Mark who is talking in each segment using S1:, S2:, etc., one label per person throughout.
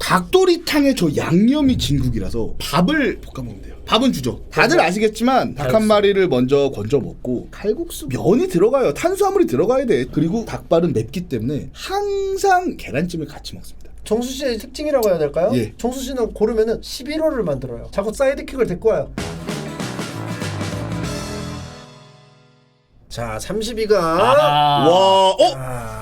S1: 닭도리탕에 저 양념이 진국이라서 밥을 볶아 먹으면 돼요. 밥은 주죠. 다들 아시겠지만 닭 한 마리를 먼저 건져 먹고 칼국수 면이 들어가요. 탄수화물이 들어가야 돼. 그리고 닭발은 맵기 때문에 항상 계란찜을 같이 먹습니다.
S2: 정수 씨의 특징이라고 해야 될까요?
S1: 예.
S2: 정수 씨는 고르면은 11호를 만들어요. 자꾸 사이드킥을 데리고 와요. 자, 32가
S1: 와,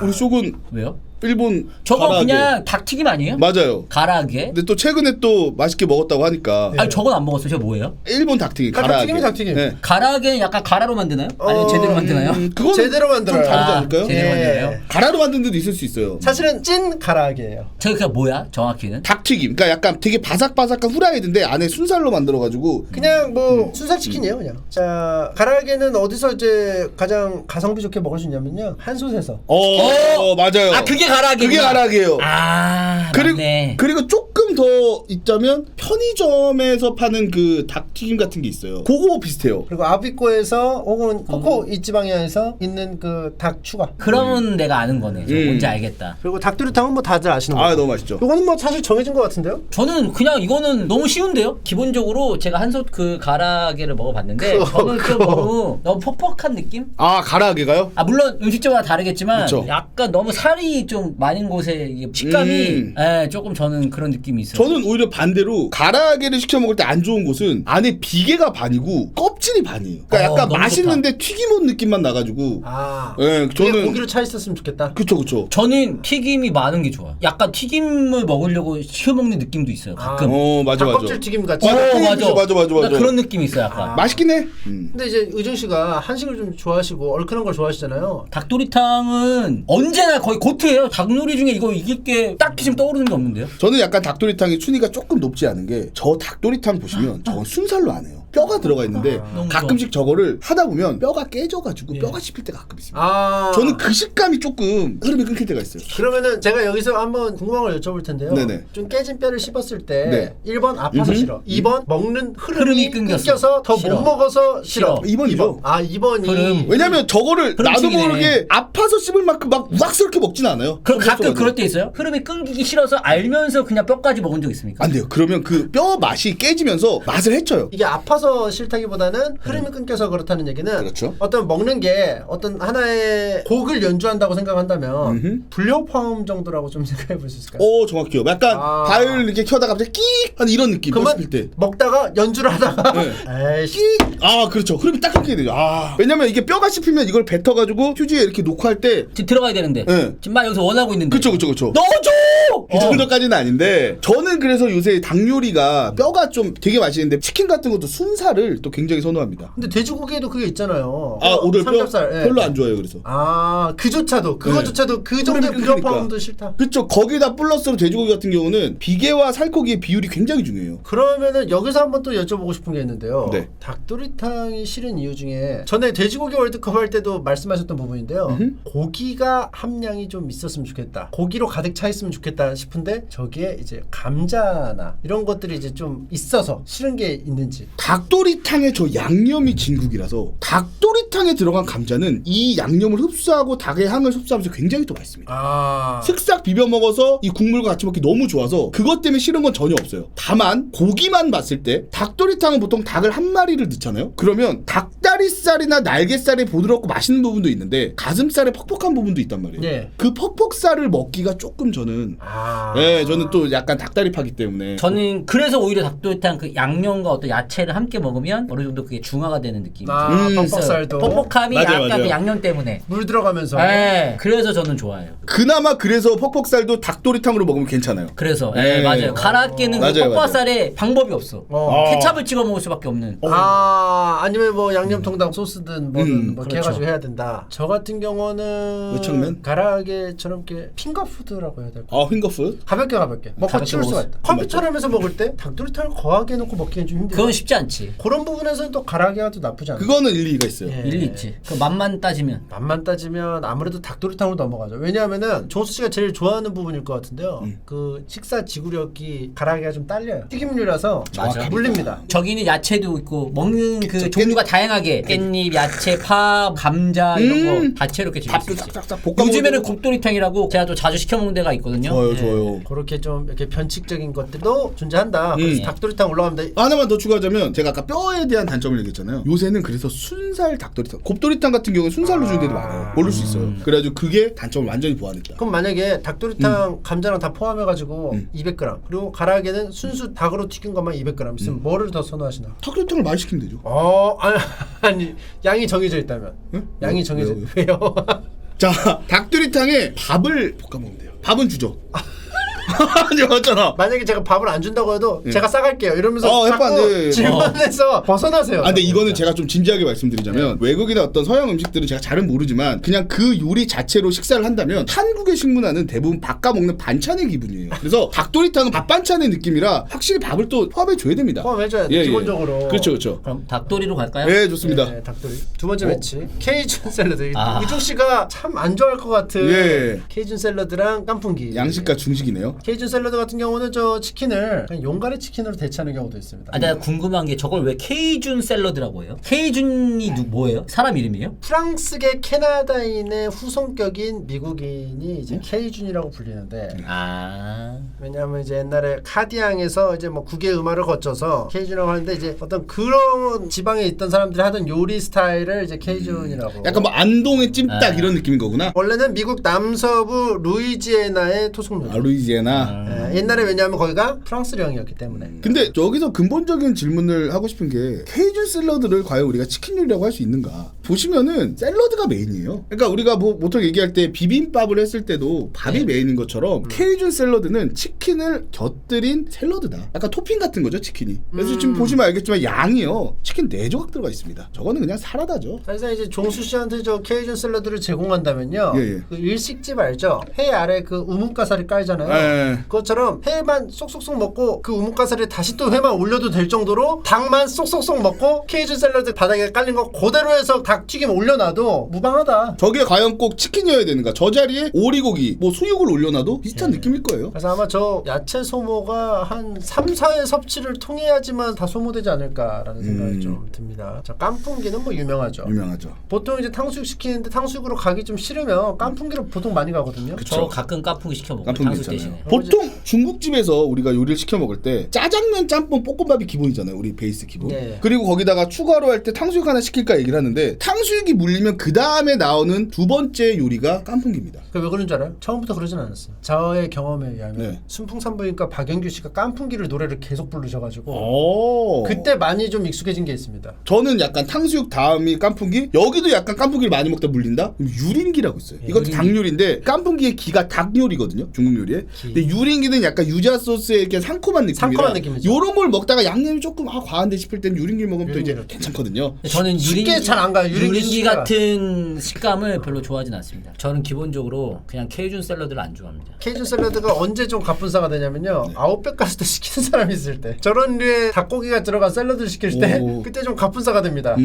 S1: 우리 쇼군
S3: 왜요?
S1: 일본
S3: 저거
S1: 가라아게.
S3: 그냥 닭튀김 아니에요?
S1: 맞아요.
S3: 가라아게?
S1: 근데 또 최근에 또 맛있게 먹었다고 하니까
S3: 아니 저건 안 먹었어요. 저거 뭐예요?
S1: 일본 닭튀김 가라아게.
S2: 닭튀김.
S1: 네.
S3: 가라아게는 약간 가라로 만드나요? 아니면 제대로 만드나요?
S1: 그건
S2: 제대로 만들어요.
S1: 좀 다르지 않을까요?
S3: 제대로 만드나요?
S1: 가라로 만든 데도 있을 수 있어요.
S2: 사실은 찐 가라아게예요.
S3: 저게 그냥 뭐야? 정확히는?
S1: 닭튀김. 그러니까 약간 되게 바삭바삭한 후라이드인데 안에 순살로 만들어가지고
S2: 그냥 뭐 순살 치킨이에요, 그냥. 자, 가라아게는 어디서 이제 가장 가성비 좋게 먹을 수 있냐면요, 한솥에서.
S1: 맞아요.
S3: 아 그게 가라아게.
S1: 그게 가라아게예요.
S3: 아 맞네.
S1: 그리고 조금 더 있자면 편의점에서 파는 그 닭튀김 같은 게 있어요. 그거 비슷해요.
S2: 그리고 아비꼬에서 혹은 코코 이찌방야에서 있는 그 닭 추가.
S3: 그러면 내가 아는 거네. 저 뭔지 알겠다.
S2: 그리고 닭도리탕은 뭐 다들 아시는 거예요.
S1: 너무 맛있죠.
S2: 이거는 뭐 사실 정해진 것 같은데요?
S3: 저는 그냥 이거는 너무 쉬운데요. 기본적으로 제가 한솥 그 가라아게를 먹어봤는데 저는 좀 너무 퍽퍽한 느낌?
S1: 가라아게가요?
S3: 물론 음식점마다 다르겠지만
S1: 그쵸.
S3: 약간 너무 살이 좀 많은 곳에 이게 식감이 조금 저는 그런 느낌이 있어요.
S1: 저는 오히려 반대로 가라아게를 시켜 먹을 때 안 좋은 곳은 안에 비계가 반이고 껍질이 반이에요. 그러니까 약간
S3: 너무
S1: 맛있는데 튀김옷 느낌만 나가지고.
S2: 그게
S1: 저는
S2: 고기로 차 있었으면 좋겠다.
S1: 그쵸.
S3: 저는 튀김이 많은 게 좋아요. 약간 튀김을 먹으려고 시켜 먹는 느낌도 있어요. 가끔.
S1: 맞아.
S2: 닭껍질 튀김 같이.
S1: 맞아.
S3: 그러니까 그런 느낌이 있어요. 약간.
S1: 맛있긴 해.
S2: 근데 이제 의정 씨가 한식을 좀 좋아하시고 얼큰한 걸 좋아하시잖아요.
S3: 닭도리탕은 언제나 거의 고트예요. 닭요리 중에 이거 이길 게 딱히 지금 떠오르는 게 없는데요.
S1: 저는 약간 닭도리탕이 순위가 조금 높지 않은 게 저 닭도리탕 보시면 저건 순살로 안 해요. 뼈가 들어가 있는데 가끔씩 저거를 하다 보면 뼈가 깨져가지고 뼈가 씹힐 때가 가끔 있습니다. 저는 그 식감이 조금 흐름이 끊길 때가 있어요.
S2: 그러면은 제가 여기서 한번 궁금한 걸 여쭤볼 텐데요.
S1: 네네.
S2: 좀 깨진 뼈를 씹었을 때
S1: 네.
S2: 1번 아파서 싫어. 2번 먹는 흐름이
S3: 끊겨서
S2: 끊겨서 더 못 먹어서 싫어.
S1: 2번이죠.
S2: 2번이.
S3: 흐름.
S1: 왜냐면 저거를 나도
S3: 흐름치기네.
S1: 모르게 아파서 씹을 만큼 막 우악스럽게 먹진 않아요.
S3: 그럼 가끔
S1: 씹어가지고.
S3: 그럴 때 있어요? 흐름이 끊기기 싫어서 알면서 그냥 뼈까지 먹은 적 있습니까?
S1: 안 돼요. 그러면 그 뼈 맛이 깨지면서 맛을 해쳐요.
S2: 이게 아파서 싫다기보다는 흐름이 끊겨서 그렇다는 얘기는
S1: 그렇죠.
S2: 어떤 먹는 게 어떤 하나의 곡을 연주한다고 생각한다면 불협화음 정도라고 좀 생각해 볼 수 있을까요?
S1: 정확해요. 약간 바이올 이렇게 켜다가 갑자기 끼 하는 이런 느낌. 뼈 씹힐 때.
S2: 먹다가 연주를 하다가 에이씨
S1: 그렇죠. 흐름이 딱 그렇게 되죠. 왜냐면 이게 뼈가 씹히면 이걸 뱉어가지고 휴지에 이렇게 놓고 할 때
S3: 지금 들어가야 되는데 지금 막 여기서 원하고 있는데
S1: 그쵸.
S3: 넣어줘!
S1: 그 정도까지는 아닌데 저는 그래서 요새 닭 요리가 뼈가 좀 되게 맛있는데 치킨 같은 것도 순살을 또 굉장히 선호합니다.
S2: 근데 돼지고기에도 그게 있잖아요.
S1: 오돌뼈?
S2: 삼겹살.
S1: 별로 안 좋아해요. 그래서
S2: 그거조차도 그 정도의 불협화음도 싫다.
S1: 그쵸. 거기다 플러스로 돼지고기 같은 경우는 비계와 살코기의 비율이 굉장히 중요해요.
S2: 그러면은 여기서 한번 또 여쭤보고 싶은 게 있는데요.
S1: 네.
S2: 닭도리탕이 싫은 이유 중에 전에 돼지고기 월드컵 할 때도 말씀하셨던 부분인데요. 고기가 함량이 좀 있었으면 좋겠다. 고기로 가득 차 있으면 좋겠다 싶은데 저기에 이제 감자나 이런 것들이 이제 좀 있어서 싫은 게 있는지.
S1: 닭도리탕에 저 양념이 진국이라서 닭도리탕에 들어간 감자는 이 양념을 흡수하고 닭의 향을 흡수하면서 굉장히 또 맛있습니다. 슥싹 비벼 먹어서 이 국물과 같이 먹기 너무 좋아서 그것 때문에 싫은 건 전혀 없어요. 다만 고기만 봤을 때 닭도리탕은 보통 닭을 한 마리를 넣잖아요. 그러면 닭다리살이나 날개살이 부드럽고 맛있는 부분도 있는데 가슴살에 퍽퍽한 부분도 있단 말이에요.
S2: 네.
S1: 그 퍽퍽살을 먹기가 조금 저는 저는 또 약간 닭다리파기 때문에
S3: 저는 그래서 오히려 닭도리탕 그 양념과 어떤 야채를 함께 먹으면 어느 정도 그게 중화가 되는 느낌이
S2: 퍽퍽살도
S3: 퍽퍽함이
S1: 맞아요.
S3: 약간 그 양념 때문에
S2: 물 들어가면서.
S3: 그래서 저는 좋아해요.
S1: 그나마 그래서 퍽퍽살도 닭도리탕으로 먹으면 괜찮아요.
S3: 그래서 맞아요. 가라아게는 그
S1: 맞아요.
S3: 퍽퍽살에 방법이 없어. 케찹을 찍어 먹을 수밖에 없는.
S2: 아니면 뭐 양념통닭 소스든 뭐든 뭐 이렇게
S3: 그렇죠.
S2: 해가지고 해야 된다. 저 같은 경우는
S1: 외창면?
S2: 가라아게처럼 이렇게 핑거푸드라고 해야 될까?
S1: 핑거푸드?
S2: 가볍게 먹고
S3: 가볍게
S2: 치울 수가
S3: 먹을
S2: 있다. 컴퓨터를 하면서 먹을 때 닭도리탕을 거하게 해놓고 먹기엔 좀 힘들어.
S3: 그건 쉽지 않지.
S2: 그런 부분에서는 또 가라아게가 또 나쁘지 않아.
S1: 그거는 일리가 있어요.
S3: 일리 있지. 그 맛만 따지면.
S2: 맛만 따지면 아무래도 닭도리탕으로 넘어가죠. 왜냐하면은 종수 씨가 제일 좋아하는 부분일 것 같은데요. 그 식사 지구력이 가라아게가 좀 딸려요. 튀김류라서
S3: 맞아.
S2: 물립니다.
S3: 저기는 야채도 있고 먹는 그 종류가 다양하게 다채롭게 깻잎, 야채, 파, 감자 이런 거 다채롭게 즐길 수
S1: 밥도
S3: 있어요.
S1: 싹싹싹 볶아
S3: 요즘에는
S1: 먹어도
S3: 곱돌이탕이라고 제가 또 자주 시켜 먹는 데가 있거든요.
S1: 좋아요, 좋아요.
S2: 그렇게 좀 이렇게 변칙적인 것들도 존재한다. 그래서 닭도리탕 올라갑니다.
S1: 하나만 더 추가하자면 제가 아까 뼈에 대한 단점을 얘기했잖아요. 요새는 그래서 순살 닭도리탕, 곱도리탕 같은 경우는 순살로 주는 데도 많아요. 모를 수 있어요. 그래가지고 그게 단점을 완전히 보완했다.
S2: 그럼 만약에 닭도리탕 감자랑 다 포함해가지고 200g 그리고 가라아게는 순수 닭으로 튀긴 것만 200g 있으면 뭐를 더 선호하시나?
S1: 닭도리탕을 많이 시키면 되죠.
S2: 아니 양이 정해져 있다면 양이 정해져 왜요?
S1: 자, 닭도리탕에 밥을 볶아 먹으면 돼요. 밥은 주죠. 아니 맞잖아.
S2: 만약에 제가 밥을 안 준다고 해도 제가 싸갈게요 이러면서
S1: 해봐,
S2: 자꾸
S1: 네.
S2: 질문에서 벗어나세요.
S1: 근데 이거는 제가 좀 진지하게 말씀드리자면 외국이나 어떤 서양 음식들은 제가 잘은 모르지만 그냥 그 요리 자체로 식사를 한다면 한국의 식문화는 대부분 밥과 먹는 반찬의 기분이에요. 그래서 닭도리탕은 밥 반찬의 느낌이라 확실히 밥을 또 포함해 줘야 됩니다.
S2: 포함해줘야 돼 기본적으로.
S1: 그렇죠, 그렇죠.
S3: 그럼 닭도리로 갈까요?
S1: 네, 좋습니다.
S2: 네, 닭도리. 두 번째 매치 케이준 샐러드. 우중 씨가 참 안 좋아할 것 같은 케이준 샐러드랑 깐풍기.
S1: 양식과 중식이네요.
S2: 케이준 샐러드 같은 경우는 저 치킨을 그냥 용가리 치킨으로 대체하는 경우도 있습니다.
S3: 내가 궁금한 게 저걸 왜 케이준 샐러드라고 해요? 케이준이 뭐예요? 사람 이름이에요?
S2: 프랑스계 캐나다인의 후손격인 미국인이 이제 케이준이라고 불리는데 왜냐하면 이제 옛날에 카디앙에서 이제 뭐 국외 음화를 거쳐서 케이준이라고 하는데 이제 어떤 그런 지방에 있던 사람들이 하던 요리 스타일을 이제 케이준이라고.
S1: 약간 뭐 안동의 찜닭 이런 느낌인 거구나.
S2: 원래는 미국 남서부 루이지애나의 토속 요리.
S1: 루이지애나.
S2: 옛날에 왜냐하면 거기가 프랑스령이었기 때문에.
S1: 근데 여기서 근본적인 질문을 하고 싶은 게 케이준 샐러드를 과연 우리가 치킨 요리라고 할 수 있는가? 보시면은 샐러드가 메인이에요. 그러니까 우리가 뭐 보통 얘기할 때 비빔밥을 했을 때도 밥이 메인인 것처럼 케이준 샐러드는 치킨을 곁들인 샐러드다. 약간 토핑 같은 거죠, 치킨이. 그래서 지금 보시면 알겠지만 양이요. 치킨 4조각 들어가 있습니다. 저거는 그냥 사라다죠.
S2: 사실상 이제 종수 씨한테 저 케이준 샐러드를 제공한다면요.
S1: 예.
S2: 그 일식집 알죠? 회 아래 그 우뭇가사리 깔잖아요. 그것처럼 회만 쏙쏙쏙 먹고 그 우뭇가사리에 다시 또 회만 올려도 될 정도로 닭만 쏙쏙쏙 먹고 케이준 샐러드 바닥에 깔린 거 그대로 해서 닭 튀김 올려놔도 무방하다.
S1: 저게 과연 꼭 치킨이어야 되는가? 저 자리에 오리고기, 뭐 수육을 올려놔도 비슷한 느낌일 거예요.
S2: 그래서 아마 저 야채 소모가 한 3, 4회 섭취를 통해야지만 다 소모되지 않을까라는 생각이 좀 듭니다. 자, 깐풍기는 뭐 유명하죠.
S1: 유명하죠.
S2: 보통 이제 탕수육 시키는데 탕수육으로 가기 좀 싫으면 깐풍기로 보통 많이 가거든요.
S3: 저 가끔 깐풍기 시켜 먹어요.
S1: 깐풍기
S3: 탕수육
S1: 있잖아요.
S3: 대신에.
S1: 보통 중국집에서 우리가 요리를 시켜 먹을 때 짜장면, 짬뽕, 볶음밥이 기본이잖아요. 우리 베이스 기본.
S2: 네.
S1: 그리고 거기다가 추가로 할 때 탕수육 하나 시킬까 얘기를 하는데 탕수육이 물리면 그 다음에 나오는 두 번째 요리가 깐풍기입니다.
S2: 왜 그런 줄 알아요? 처음부터 그러진 않았어요. 저의 경험에 의하면 순풍산부인과 박영규 씨가 깐풍기를 노래를 계속 부르셔가지고 그때 많이 좀 익숙해진 게 있습니다.
S1: 저는 약간 탕수육 다음이 깐풍기, 여기도 약간 깐풍기를 많이 먹다 물린다? 그럼 유린기라고 있어요. 이것도 닭요리인데 깐풍기의 기가 닭요리거든요. 중국 요리에. 근데 유린기는 약간 유자 소스의 이렇게 상콤한 느낌이라
S2: 상콤한 느낌이죠.
S1: 요런 걸 먹다가 양념이 조금 과한데 싶을 때는 유린기 먹으면 또 이제 괜찮거든요.
S3: 저는
S2: 쉽게 잘 안 가요.
S3: 유린기 같은 식감을 별로 좋아하진 않습니다. 저는 기본적으로 그냥 케이준 샐러드를 안 좋아합니다.
S2: 케이준 샐러드가 언제 좀 갑분싸가 되냐면요. 아웃백 갔을 때 시키는 사람이 있을 때 저런 류의 닭고기가 들어간 샐러드를 시킬 때 그때 좀 갑분싸가 됩니다.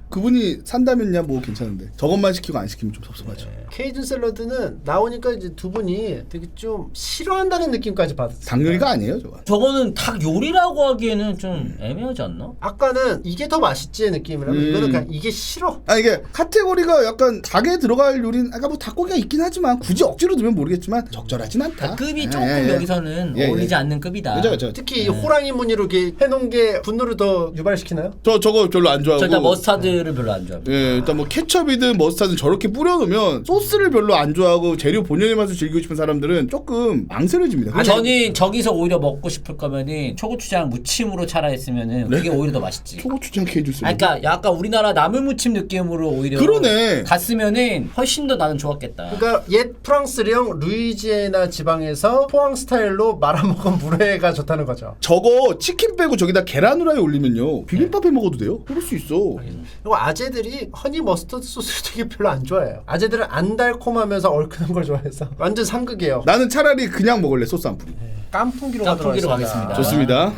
S1: 그분이 산다면야 뭐 괜찮은데 저것만 시키고 안 시키면 좀 섭섭하죠.
S2: 케이준 샐러드는 나오니까 이제 두 분이 되게 좀 싫어한다는 느낌까지 받았어요.
S1: 닭 요리가 아니에요, 저거.
S3: 저거는 닭 요리라고 하기에는 좀 애매하지 않나?
S2: 아까는 이게 더 맛있지의 느낌이라면 이거는 그냥 이게 싫어.
S1: 아 이게 카테고리가 약간 닭에 들어갈 요리는 아까 뭐 닭고기가 있긴 하지만 굳이 억지로 넣으면 모르겠지만 적절하진 않다.
S3: 급이 조금 여기서는 어울리지 않는 급이다.
S1: 그죠.
S2: 특히 이 호랑이 무늬로 이렇게 해놓은 게 분노를 더 유발시키나요?
S1: 저거 별로 안 좋아하고.
S3: 저 일단 머스타드를 별로 안 좋아합니다.
S1: 예, 일단 뭐 케첩이든 머스타드든 저렇게 뿌려놓으면 소스를 별로 안 좋아하고 재료 본연의 맛을 즐기고 싶은 사람들은 조금 망설여집니다.
S3: 저는 저기서 오히려 먹고 싶을 거면은 초고추장 무침으로 차라리 했으면은 그게 오히려 더 맛있지.
S1: 초고추장 케이준 샐러드.
S3: 그러니까 약간 우리나라 나물무침 느낌으로 오히려
S1: 그러네.
S3: 갔으면은 훨씬 더 나는 좋았겠다.
S2: 그러니까 옛 프랑스령 루이지애나 지방에서 포항 스타일로 말아먹은 물회가 좋다는 거죠.
S1: 저거 치킨 빼고 저기다 계란 후라이 올리면요 비빔밥에 먹어도 돼요. 그럴 수 있어.
S2: 그리고 아재들이 허니 머스터드 소스를 되게 별로 안 좋아해요. 아재들은 안 달콤하면서 얼큰한 걸 좋아해서 완전 상극이에요.
S1: 나는 차라리 그냥 먹을래 소스 안 뿌리고.
S2: 깐풍기로
S3: 깐풍기로
S2: 가겠습니다.
S3: 가겠습니다.
S1: 좋습니다.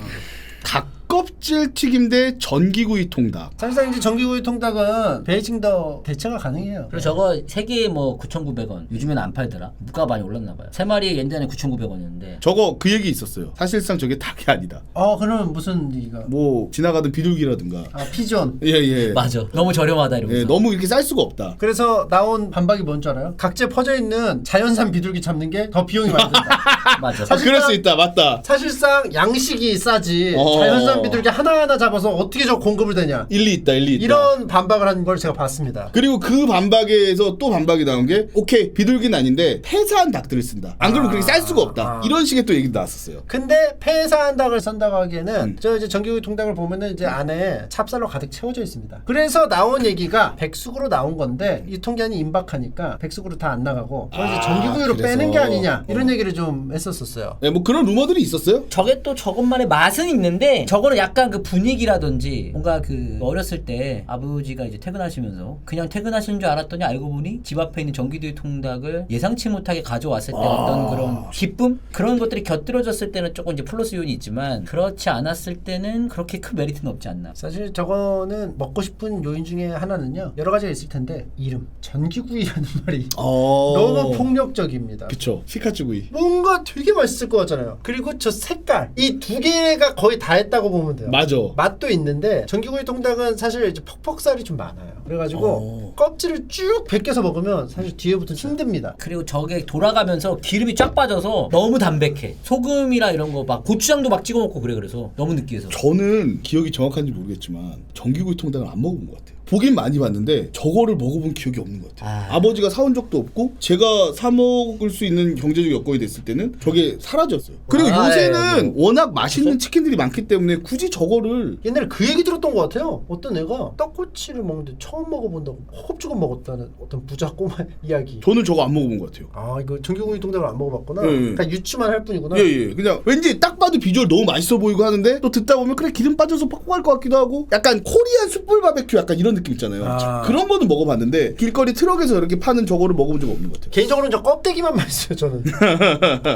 S1: 닭껍질 닭껍질 튀김 대 전기구이 통닭.
S2: 사실상 이제 전기구이 통닭은 베이징더 대체가 가능해요.
S3: 그리고 저거 3개에 뭐 9,900원. 요즘에는 안 팔더라. 물가가 많이 올랐나 봐요. 3마리 옛날에 9,900원이었는데.
S1: 저거 그 얘기 있었어요. 사실상 저게 닭이 아니다.
S2: 그러면 무슨 얘기가?
S1: 뭐 지나가던 비둘기라든가.
S2: 피존.
S1: 예.
S3: 맞아. 너무 저렴하다 이러면서.
S1: 예, 너무 이렇게 쌀 수가 없다.
S2: 그래서 나온 반박이 뭔 줄 알아요? 각지에 퍼져 있는 자연산 비둘기 잡는 게 더 비용이 많이 든다.
S3: 맞아.
S1: 아, 그럴 수 있다. 맞다.
S2: 사실상 양식이 싸지. 자연산 비둘기 하나하나 잡아서 어떻게 저 공급을 되냐.
S1: 일리 있다.
S2: 이런 반박을 한 걸 제가 봤습니다.
S1: 그리고 그 반박에서 또 반박이 나온 게 오케이 비둘기는 아닌데 폐사한 닭들을 쓴다. 안 그러면 그렇게 쌀 수가 없다. 이런 식의 또 얘기도 나왔었어요.
S2: 근데 폐사한 닭을 쓴다고 하기에는 저 이제 전기구이 통닭을 보면은 이제 안에 찹쌀로 가득 채워져 있습니다. 그래서 나온 얘기가 백숙으로 나온 건데 유통기한이 임박하니까 백숙으로 다 안 나가고 이제 전기구이로
S1: 그래서.
S2: 빼는 게 아니냐 이런 얘기를 좀 했었어요.
S1: 네, 뭐 그런 루머들이 있었어요.
S3: 저게 또 저것만의 맛은 있는데 저거는 약간 그 분위기라든지 뭔가 그 어렸을 때 아버지가 이제 퇴근하시면서 그냥 퇴근하시는 줄 알았더니 알고 보니 집 앞에 있는 전기구이 통닭을 예상치 못하게 가져왔을 때 어떤 그런 기쁨? 그런 것들이 곁들여졌을 때는 조금 이제 플러스 요인이 있지만 그렇지 않았을 때는 그렇게 큰 메리트는 없지 않나.
S2: 사실 저거는 먹고 싶은 요인 중에 하나는요 여러 가지가 있을 텐데 이름 전기구이라는 말이 너무 폭력적입니다.
S1: 그쵸. 시카츠구이.
S2: 뭔가 되게 맛있을 것 같잖아요. 그리고 저 색깔 이 두 개가 거의 다 했다고 보면 돼요.
S1: 맞아.
S2: 맛도 있는데 전기구이 통닭은 사실 이제 퍽퍽살이 좀 많아요. 그래가지고 껍질을 쭉 벗겨서 먹으면 사실 뒤에부터 힘듭니다.
S3: 그리고 저게 돌아가면서 기름이 쫙 빠져서 너무 담백해. 소금이라 이런 거 막 고추장도 막 찍어 먹고 그래. 그래서 너무 느끼해서.
S1: 저는 기억이 정확한지 모르겠지만 전기구이 통닭을 안 먹어본 것 같아요. 보긴 많이 봤는데 저거를 먹어본 기억이 없는 것 같아요. 아버지가 사온 적도 없고 제가 사 먹을 수 있는 경제적 여건이 됐을 때는 저게 사라졌어요. 그리고 요새는 워낙 맛있는 치킨들이 많기 때문에 굳이 저거를
S2: 옛날에 그 얘기 들었던 것 같아요. 어떤 애가 떡꼬치를 먹는데 처음 먹어본다고 허겁지겁 먹었다는 어떤 부자 꼬마 이야기.
S1: 저는 저거 안 먹어본 것 같아요.
S2: 이거 전기구이 통닭을 안 먹어봤구나.
S1: 예.
S2: 그러니까 유추만 할 뿐이구나.
S1: 예. 그냥 왠지 딱 봐도 비주얼 너무 맛있어 보이고 하는데 또 듣다 보면 그래 기름 빠져서 퍽퍽할 것 같기도 하고 약간 코리안 숯불 바베큐 약간 이런 느낌 있잖아요. 그런 거는 먹어봤는데 길거리 트럭에서 이렇게 파는 저거를 먹어본 적 없는 것 같아요.
S2: 개인적으로는 저 껍데기만 맛있어요. 저는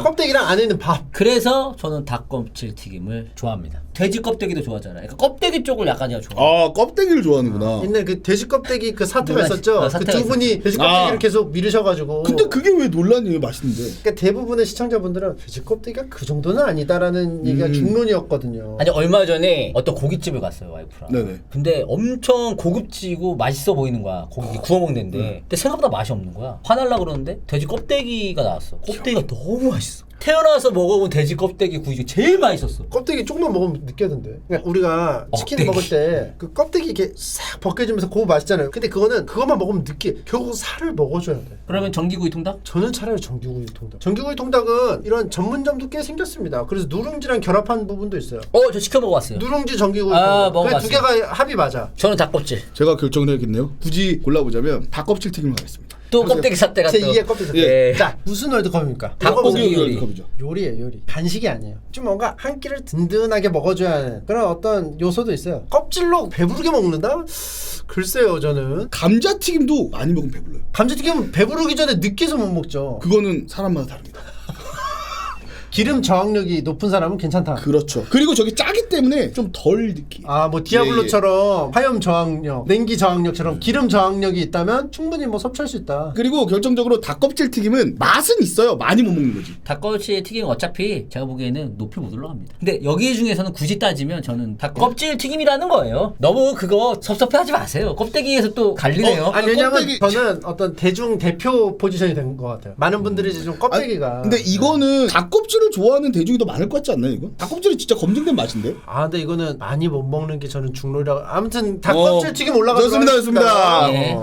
S2: 껍데기랑 안에 있는 밥.
S3: 그래서 저는 닭껍질 튀김을 좋아합니다. 돼지 껍데기도 좋아하잖아요. 그러니까 껍데기 쪽을 약간 제가 좋아해요.
S1: 껍데기를 좋아하는구나.
S2: 옛날 그 돼지 껍데기 그 사태가
S3: 네,
S2: 있었죠. 그
S3: 사태가
S2: 두 분이 돼지 껍데기를 계속 미르셔가지고.
S1: 근데 그게 왜 논란이에요? 맛있는데.
S2: 그러니까 대부분의 시청자분들은 돼지 껍데기가 그 정도는 아니다라는 얘기가 중론이었거든요.
S3: 아니 얼마 전에 어떤 고깃집을 갔어요 와이프랑.
S1: 네네.
S3: 근데 엄청 고급지고 맛있어 보이는 거야. 고기 구워 먹는데. 근데 생각보다 맛이 없는 거야. 화날라 그러는데 돼지 껍데기가 나왔어. 껍데기가 너무 맛있어. 태어나서 먹어본 돼지 껍데기 구이 중에 제일 맛있었어.
S2: 껍데기 조금만 먹으면 느끼하던데. 그러니까 우리가 치킨
S3: 억대기.
S2: 먹을 때 그 껍데기 이렇게 싹 벗겨지면서 그거 맛있잖아요. 근데 그거는 그것만 먹으면 느끼해. 결국 살을 먹어줘야 돼.
S3: 그러면 전기구이 통닭?
S2: 저는 차라리 전기구이 통닭. 전기구이 통닭은 이런 전문점도 꽤 생겼습니다. 그래서 누룽지랑 결합한 부분도 있어요.
S3: 저 시켜 먹어봤어요.
S2: 누룽지 전기구이
S3: 아,
S2: 통닭. 그 두
S3: 먹어봤어요.
S2: 개가 합이 맞아.
S3: 저는 닭껍질.
S1: 제가 결정을 해야겠네요. 굳이 골라보자면 닭껍질 튀김을 하겠습니다.
S3: 또 껍데기 삿대가
S2: 제
S3: 또.
S2: 2의 껍데기.
S3: 예.
S2: 자, 무슨 월드컵입니까?
S3: 닭고기 요리.
S1: 월드컵이죠.
S2: 요리예요, 요리. 간식이 아니에요. 좀 뭔가 한 끼를 든든하게 먹어줘야 하는 그런 어떤 요소도 있어요. 껍질로 배부르게 먹는다? 글쎄요, 저는.
S1: 감자튀김도 많이 먹으면 배불러요.
S2: 감자튀김은 배부르기 전에 느끼해서 못 먹죠.
S1: 그거는 사람마다 다릅니다.
S2: 기름 저항력이 높은 사람은 괜찮다.
S1: 그렇죠. 그리고 저게 짜기 때문에 좀 덜 느끼.
S2: 뭐 디아블로처럼 화염 저항력, 냉기 저항력처럼 기름 저항력이 있다면 충분히 뭐 섭취할 수 있다.
S1: 그리고 결정적으로 닭껍질 튀김은 맛은 있어요. 많이 못 먹는 거지.
S3: 닭껍질 튀김 어차피 제가 보기에는 높이 못 올라갑니다. 근데 여기 중에서는 굳이 따지면 저는 닭껍질 튀김이라는 거예요. 너무 그거 섭섭해하지 마세요. 껍데기에서 또 갈리네요.
S2: 아니 왜냐면
S1: 껍데기-
S2: 저는 어떤 대중 대표 포지션이 된 것 같아요. 많은 분들이 이제 좀 껍데기가.
S1: 근데 이거는 닭껍질을 좋아하는 대중이 더 많을 것 같지 않나요? 이거? 닭껍질이 진짜 검증된 맛인데.
S2: 근데 이거는 많이 못 먹는 게 저는 중론이라고. 아무튼 닭껍질 튀김 올라가서
S1: 좋습니다.
S3: 예.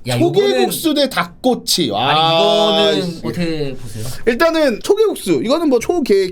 S3: 야,
S1: 초계국수 대 닭꼬치.
S3: 이거는
S1: 씨.
S3: 어떻게 보세요?
S1: 일단은 초계국수. 이거는 뭐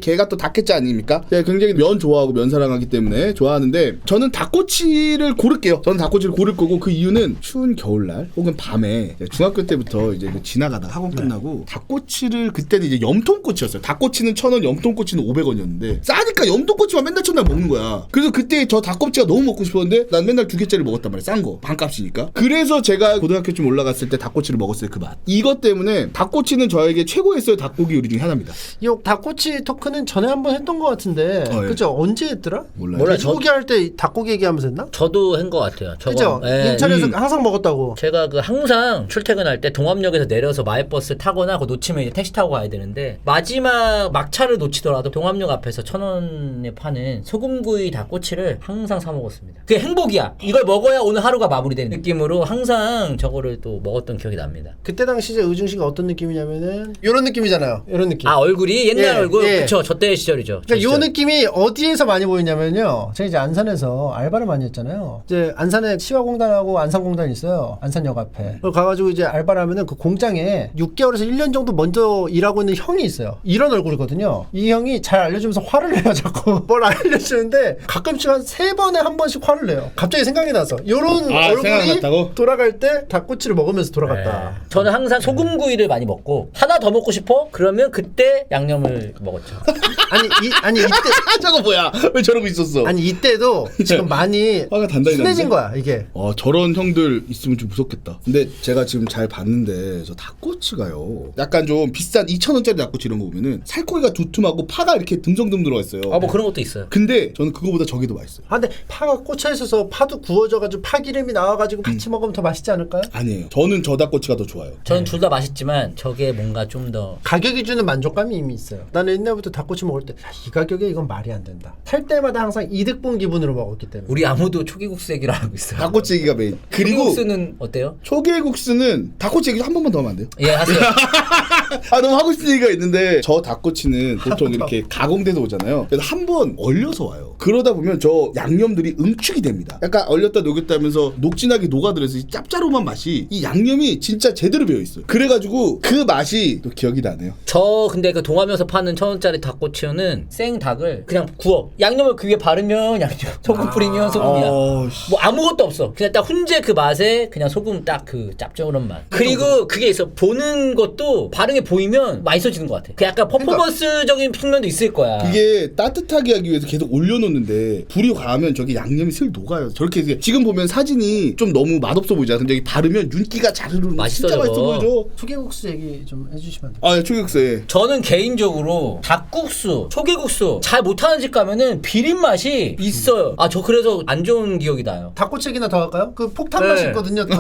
S1: 개가 또 닭게자 아닙니까? 제가 굉장히 면 좋아하고 면 사랑하기 때문에 좋아하는데 저는 닭꼬치를 고를게요. 저는 닭꼬치를 고를 거고 그 이유는 추운 겨울날 혹은 밤에 중학교 때부터 이제 지나가다가 학원 끝나고 닭꼬치를 그때는 이제 염통꼬치였어요. 닭꼬치는 1,000원, 염통꼬치는 500원이었는데 싸니까 염통꼬치만 맨날 첫날 먹는 거야. 그래서 그때 저 닭꼬치가 너무 먹고 싶었는데 난 맨날 2개짜리 먹었단 말이야. 싼 거. 반값이니까. 그래서 제가 고등학교 좀 올라갔을 때 닭꼬치를 먹었어요. 그 맛. 이것 때문에 닭꼬치는 저에게 최고였어요. 닭고기 요리 중에 하나입니다.
S2: 이 닭꼬치 토크는 전에 한번 했던 것 같은데
S1: 예.
S2: 그죠? 언제 했더라?
S1: 몰라요.
S3: 몰라요.
S2: 돼지고기 할 때 닭고기 얘기하면서 했나?
S3: 저도 한 것 같아요.
S2: 그죠?
S3: 예.
S2: 인천에서 항상 먹었다고.
S3: 제가 그 항상 출퇴근할 때 동암역에서 내려서 마을버스 타거나 그 놓치면 이제 택시 타고 가야 되는데 마지막 막차를 놓치더라도 동암역 앞에서 1,000원에 파는 소금구이 닭꼬치를 항상 사 먹었습니다. 그게 행복이야. 이걸 먹어야 오늘 하루가 마무리되는 느낌으로 항상 저거를 또 먹었던 기억이 납니다.
S2: 그때 당시에 의중 씨가 어떤 느낌이냐면은 이런 느낌이잖아요. 이런 느낌.
S3: 아 얼굴이 옛날
S2: 예,
S3: 얼굴
S2: 예.
S3: 그쵸 저 때 시절이죠. 저
S2: 그러니까 요
S3: 시절.
S2: 느낌이 어디에서 많이 보이냐면요. 제가 이제 안산에서 알바를 많이 했잖아요. 이제 안산에 시화공단하고 안산공단이 있어요. 안산역 앞에. 그걸 가가지고 이제 알바를 하면은 그 공장에 6개월에서 1년 정도 먼저 일하고 있는 형이 있어요. 이런 얼굴이거든요. 이 형이 잘 알려주면서 화를 내요. 자꾸 뭘 알려주는데 가끔씩 한 3번에 한 번씩 화를 내요. 갑자기 생각이 나서. 요런 얼굴이
S1: 생각났다고?
S2: 돌아갈 때 닭꼬치를 먹으면서 돌아갔다.
S3: 저는 항상 소금구이를 많이 먹고 하나 더 먹고 싶어? 그러면 그때 양념을 먹었죠.
S2: 아니 이때
S1: 저거 뭐야? 왜 저러고 있었어?
S2: 아니 이때도 지금 많이
S1: 화가 단단히
S2: 순해진
S1: 났는데?
S2: 거야 이게.
S1: 저런 형들 있으면 좀 무섭겠다. 근데 제가 지금 잘 봤는데 저 닭꼬치가요. 약간 좀 비싼 2,000원짜리 닭꼬치 이런 거 보면은 살코기가 두툼하고 파가 이렇게 듬성듬 들어가 있어요.
S3: 아 뭐 그런 것도 있어요.
S1: 근데 저는 그거보다 저게 더 맛있어요.
S2: 아 근데 파가 꽂혀 있어서 파도 구워져가지고 파 기름이 나와가지고 같이 먹으면 더 맛있지 않을까요?
S1: 아니에요. 저는 저 닭꼬치가 더 좋아요.
S3: 저는 둘 다 맛있지만 저게 뭔가 좀 더
S2: 가격이 주는 만족감이 이미 있어요. 나는 옛날부터 닭꼬치 먹을 때 이 가격에 이건 말이 안 된다. 살 때마다 항상 이득 본 기분으로 먹었기 때문에.
S3: 우리 아무도 초기국수 얘기를 안 하고 있어요.
S1: 닭꼬치 얘기가 메인. 그리고
S3: 초기국수는 어때요?
S1: 초계국수는 닭꼬치 얘기 한 번만 더 하면 안 돼요?
S3: 예 하세요.
S1: 너무 하고 싶은 얘기가 있는데 저 닭꼬치는 보통 이렇게 가공돼서 오잖아요. 그래서 한 번 얼려서 와요. 그러다 보면 저 양념들이 응축이 됩니다. 약간 얼렸다 녹였다 하면서 녹진하게 녹아들어서 이 짭짤한 맛이 이 양념이 진짜 제대로 배어 있어요. 그래가지고 그 맛이 또 기억이 나네요.
S3: 저 근데 그 동하면서 파는 1,000원짜리 닭꼬치는 생 닭을 그냥 구워. 양념을 그 위에 바르면 양념, 소금 뿌리면 소금이야. 뭐 아무것도 없어. 그냥 딱 훈제 그 맛에 그냥 소금 딱 그 짭조름한 맛. 그리고 그게 있어. 보는 것도 바르게 보이면 맛있어지는 것 같아. 그 약간 퍼포먼스적인 측면도 있을 거야.
S1: 그게 따뜻하게 하기 위해서 계속 올려놓는데 불이 가면 저기 양념이 슬 녹아요. 저렇게 지금 보면 사진이 좀 너무 맛없어 보이잖아. 근데 여기 바르면 윤기가 자르르
S3: 맛있어,
S1: 진짜 맛있어
S3: 저거.
S1: 보여줘.
S2: 초계국수 얘기 좀 해주시면 안 돼요?
S1: 아, 초계국수. 예.
S3: 저는 개인적으로 닭국수, 초계국수 잘 못하는 집 가면은 비린 맛이 있어요. 아 저 그래서 안 좋은 기억이 나요.
S2: 닭꼬치 얘기나 더 할까요? 그 폭탄
S3: 네.
S2: 맛이 있거든요. 또.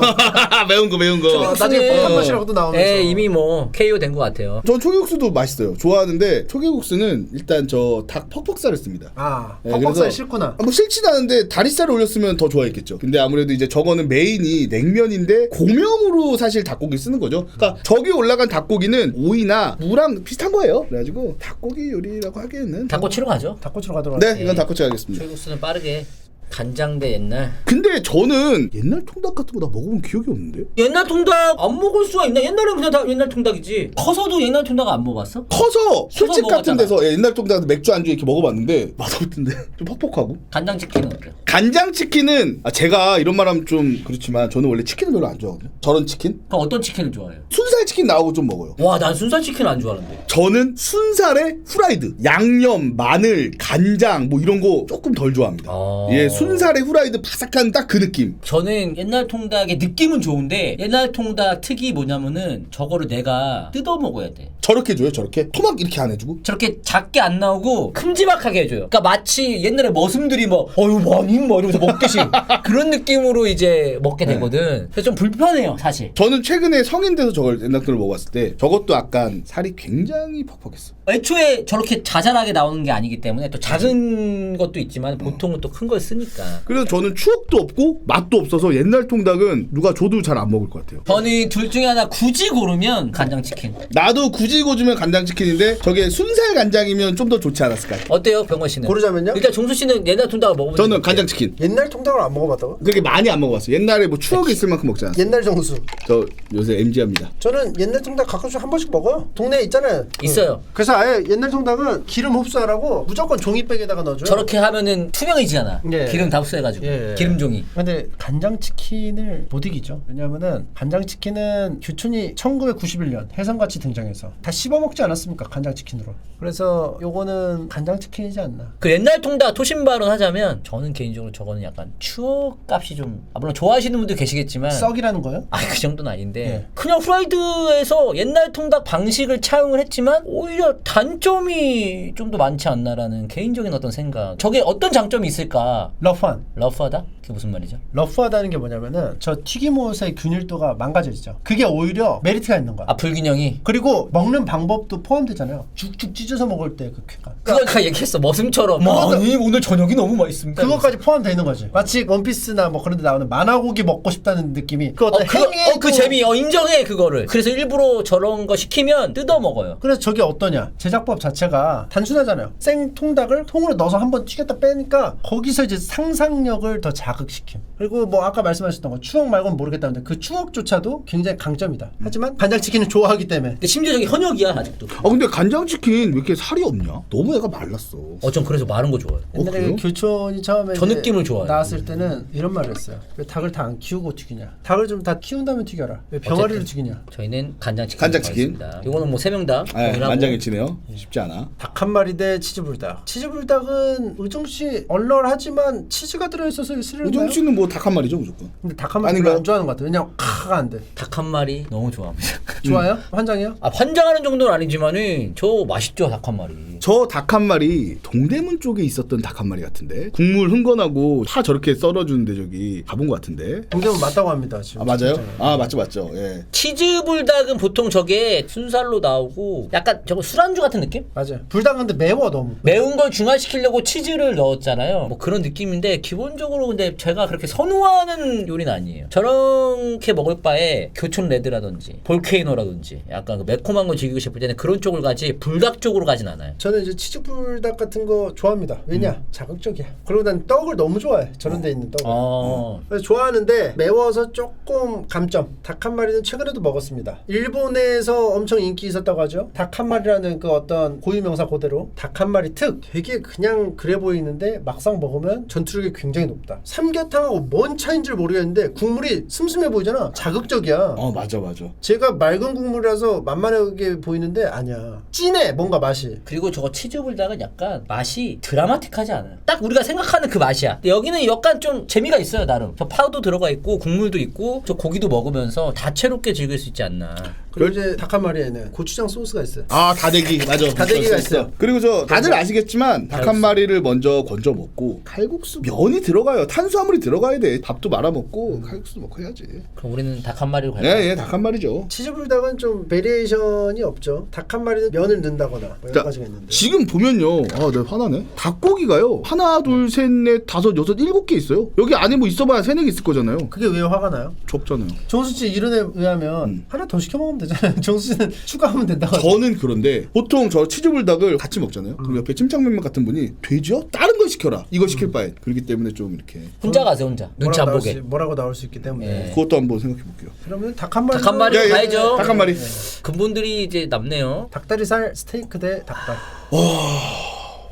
S1: 매운 거.
S2: 나중에 폭탄 맛이라고도 나오면서.
S3: 예, 이미 뭐 KO 된 것 같아요.
S1: 전 초계국수도 맛있어요. 좋아하는데 초계국수는 일단 저 닭 퍽퍽살을 씁니다.
S2: 아
S1: 네,
S2: 퍽퍽살
S1: 그래서-
S2: 싫구나.
S1: 뭐 싫진 않은데 다리살을 올렸으면 더 좋아했겠죠. 근데 아무래도 이제 저거는 메인이 냉면인데 고명으로 사실 닭고기 쓰는 거죠. 그러니까 저기 올라간 닭고기는 오이나 무랑 비슷한 거예요. 그래가지고 닭고기 요리라고 하기에는
S3: 닭꼬치로 가죠.
S2: 닭꼬치로 가도록
S1: 네,
S2: 할게요.
S1: 이건 닭꼬치 하겠습니다.
S3: 초계국수는 빠르게 간장대 옛날.
S1: 근데 저는 옛날 통닭 같은 거 나 먹어본 기억이 없는데.
S3: 옛날 통닭 안 먹을 수가 있나? 옛날엔 그냥 다 옛날 통닭이지. 커서도 옛날 통닭 안 먹어봤어?
S1: 커서 술집 같은
S3: 먹었잖아.
S1: 데서 옛날 통닭 맥주 안주 이렇게 먹어봤는데 맛없던데 좀 퍽퍽하고.
S3: 간장치킨은 어때요?
S1: 간장치킨은 제가 이런 말하면 좀 그렇지만 저는 원래 치킨을 별로 안 좋아하거든요. 저런 치킨?
S3: 그럼 어떤 치킨을 좋아해요?
S1: 순살 치킨 나오고 좀 먹어요.
S3: 와, 난 순살 치킨 안 좋아하는데.
S1: 저는 순살에 후라이드, 양념, 마늘, 간장 뭐 이런 거 조금 덜 좋아합니다. 예, 순살에 후라이드 바삭한 딱 그 느낌.
S3: 저는 옛날 통닭의 느낌은 좋은데 옛날 통닭 특이 뭐냐면은 저거를 내가 뜯어 먹어야 돼.
S1: 저렇게 줘요, 저렇게? 토막 이렇게 안 해주고?
S3: 저렇게 작게 안 나오고 큼지막하게 해줘요. 그러니까 마치 옛날에 머슴들이 뭐 어유 많이 뭐 이러면서 먹듯이 그런 느낌으로 이제 먹게 되거든. 그래서 좀 불편해요, 사실.
S1: 저는 최근에 성인 돼서 저걸 옛날 걸 먹어봤을 때 저것도 약간 살이 굉장히 퍽퍽했어.
S3: 애초에 저렇게 자잘하게 나오는 게 아니기 때문에 또 작은 것도 있지만 보통은 또 큰 걸 쓰니까.
S1: 그래서 저는 추억도 없고 맛도 없어서 옛날 통닭은 누가 줘도 잘 안 먹을 것 같아요.
S3: 저는 둘 중에 하나 굳이 고르면 간장치킨.
S1: 나도 굳이 고주면 간장치킨인데 저게 순살 간장이면 좀 더 좋지 않았을까?
S3: 어때요, 병건 씨는?
S2: 고르자면요?
S3: 일단 종수 씨는 옛날 통닭을 먹어보지.
S1: 저는 간장치킨.
S2: 옛날 통닭을 안 먹어봤다고?
S1: 그렇게 많이 안 먹어봤어요. 옛날에 뭐 추억이 있을 만큼 먹지 않았어요.
S2: 옛날 정수.
S1: 저 요새 MG합니다.
S2: 저는 옛날 통닭 가끔씩 한 번씩 먹어요. 동네에 있잖아요.
S3: 있어요.
S2: 그래서 아예 옛날 통닭은 기름 흡수하라고 무조건 종이백에다가 넣어줘요.
S3: 저렇게 하면은 투명해지잖아.
S2: 예.
S3: 기름 다 흡수해가지고.
S2: 예.
S3: 기름종이.
S2: 근데 간장치킨을 못 이기죠. 왜냐면은 간장치킨은 규춘이 1991년 해성같이 등장해서 다 씹어 먹지 않았습니까? 간장치킨으로. 그래서 요거는 간장치킨이지 않나.
S3: 그 옛날 통닭 토신 발언 하자면 저는 개인적으로 저거는 약간 추억값이 좀 물론 좋아하시는 분도 계시겠지만
S2: 썩이라는 거요?
S3: 그 정도는 아닌데
S2: 네.
S3: 그냥 후라이드에서 옛날 통닭 방식을 차용을 했지만 오히려 단점이 좀 더 많지 않나라는 개인적인 어떤 생각. 저게 어떤 장점이 있을까? 러프하다? 그게 무슨 말이죠?
S2: 러프하다는 게 뭐냐면은 저 튀김옷의 균일도가 망가져지죠. 그게 오히려 메리트가 있는 거야.
S3: 불균형이?
S2: 그리고 먹는 방법도 포함되잖아요. 쭉쭉 찢어서 먹을 때 그 쾌감.
S3: 그거 아까 얘기했어. 머슴처럼. 아니 오늘 저녁이 너무 맛있습니다.
S2: 그것까지 포함되어 있는 거지. 마치 원피스나 뭐 그런 데 나오는 만화고기 먹고 싶다는 느낌이 그 어떤 행위의
S3: 그 재미 인정해 그거를. 그래서 일부러 저런 거 시키면 뜯어 먹어요.
S2: 그래서 저게 어떠냐. 제작법 자체가 단순하잖아요. 생 통닭을 통으로 넣어서 한번 튀겼다 빼니까 거기서 이제 상상력을 더 자극시킴. 그리고 뭐 아까 말씀하셨던 거 추억 말고는 모르겠다는데 그 추억조차도 굉장히 강점이다. 하지만 간장치킨을 좋아하기 때문에.
S3: 근데 심지어 저기 현역이야 아직도.
S1: 근데 간장치킨 왜 이렇게 살이 없냐? 너무 애가 말랐어.
S3: 전 그래서 마른 거 좋아해요.
S2: 옛날에
S1: 그래요?
S2: 교촌이 처음에
S3: 저 느낌을 좋아해요.
S2: 나왔을 때는 이런 말을 했어요. 왜 닭을 다 안 키우고 튀기냐. 닭을 좀 다 키운 다음에 튀겨라. 왜 병아리를 튀기냐.
S3: 저희는 간장치킨.
S1: 간장치킨.
S3: 이거는 뭐 3명 다.
S1: 만장일치네요. 쉽지 않아.
S2: 닭 한 마리 대 치즈불닭. 치즈불닭은 의중씨 얼얼하지만 치즈가 들어있어서 스릴나요?
S1: 우정 씨는 뭐 닭 한 마리죠 무조건.
S2: 근데 닭 한 마리
S1: 아닌가요?
S2: 별로 안 좋아하는 것 같아요. 왜냐면 카가 안 돼.
S3: 닭 한 마리 너무 좋아합니다.
S2: 좋아요? 환장해요?
S3: 환장하는 정도는 아니지만은 저 맛있죠 닭 한 마리.
S1: 저 닭 한 마리 동대문 쪽에 있었던 닭 한 마리 같은데 국물 흥건하고 파 저렇게 썰어주는데 저기 가본 것 같은데.
S2: 동대문 맞다고 합니다. 지금
S1: 맞아요? 맞죠. 예.
S3: 치즈 불닭은 보통 저게 순살로 나오고 약간 저거 술안주 같은 느낌?
S2: 맞아요. 불닭은 근데 매워 너무.
S3: 매운 걸 중화시키려고 치즈를 넣었잖아요. 뭐 그런 느낌인데 기본적으로 근데 제가 그렇게 선호하는 요리는 아니에요. 저렇게 먹을 바에 교촌 레드라든지 볼케이노라든지 약간 그 매콤한 거 즐기고 싶을 때는 그런 쪽을 가지 불닭 쪽으로 가진 않아요.
S2: 저는 이제 치즈불닭 같은 거 좋아합니다. 왜냐? 자극적이야. 그리고 난 떡을 너무 좋아해. 저런 데 있는 떡을. 그래서 좋아하는데 매워서 조금 감점. 닭 한 마리는 최근에도 먹었습니다. 일본에서 엄청 인기 있었다고 하죠. 닭 한 마리라는 그 어떤 고유 명사 그대로 닭 한 마리 특 되게 그냥 그래 보이는데 막상 먹으면 전투력이 굉장히 높다. 삼계탕하고 뭔 차이인 줄 모르겠는데 국물이 슴슴해 보이잖아. 자극적이야.
S1: 맞아.
S2: 제가 맑은 국물이라서 만만하게 보이는데 아니야. 진해 뭔가 맛이.
S3: 그리고 저거 치즈 불닭은 약간 맛이 드라마틱하지 않아요. 딱 우리가 생각하는 그 맛이야. 근데 여기는 약간 좀 재미가 있어요 나름. 저 파도 들어가 있고 국물도 있고 저 고기도 먹으면서 다채롭게 즐길 수 있지 않나.
S2: 그리고 이제 닭 한 마리에는 고추장 소스가 있어요.
S1: 다대기 맞아.
S2: 다대기가 있어요.
S1: 그리고 저 다들 아시겠지만 닭 한 마리를 먼저 건져 먹고 칼국수 면이 들어가요. 탄수화물이 들어가야 돼. 밥도 말아 먹고 칼국수 먹고 해야지.
S3: 그럼 우리는 닭 한 마리로 갈까요?
S1: 예, 닭 한 마리죠.
S2: 치즈불닭은 좀 베리에이션이 없죠. 닭 한 마리는 면을 넣는다거나 뭐 여러 가지가 있는데.
S1: 지금 보면요. 내가 화나네. 닭고기가요. 하나, 둘, 셋, 넷, 다섯, 여섯, 7개 있어요. 여기 안에 뭐 있어봐야 3, 4개 있을 거잖아요.
S2: 그게 왜 화가 나요?
S1: 적잖아요.
S2: 정수 씨 이론에 의하면 하나 더 시켜 먹으면 되잖아요. 정수 씨는 추가하면 된다고.
S1: 저는 그런데 보통 저 치즈불닭을 같이 먹잖아요. 그럼 옆에 찜장면만 같은 분이 돼지요? 다른 걸 시켜라. 이거 시킬 바엔. 그렇기 때문에 좀 이렇게
S3: 혼자 가세요 혼자. 눈치 안 보게.
S2: 뭐라고 나올 수 있기 때문에.
S3: 예.
S1: 그것도 한번 생각해 볼게요.
S2: 그러면 닭 한 마리.
S3: 닭 한 마리로 가야죠.
S1: 닭 한 마리.
S3: 근본들이 이제 남네요.
S2: 닭다리살 스테이크 대 닭발.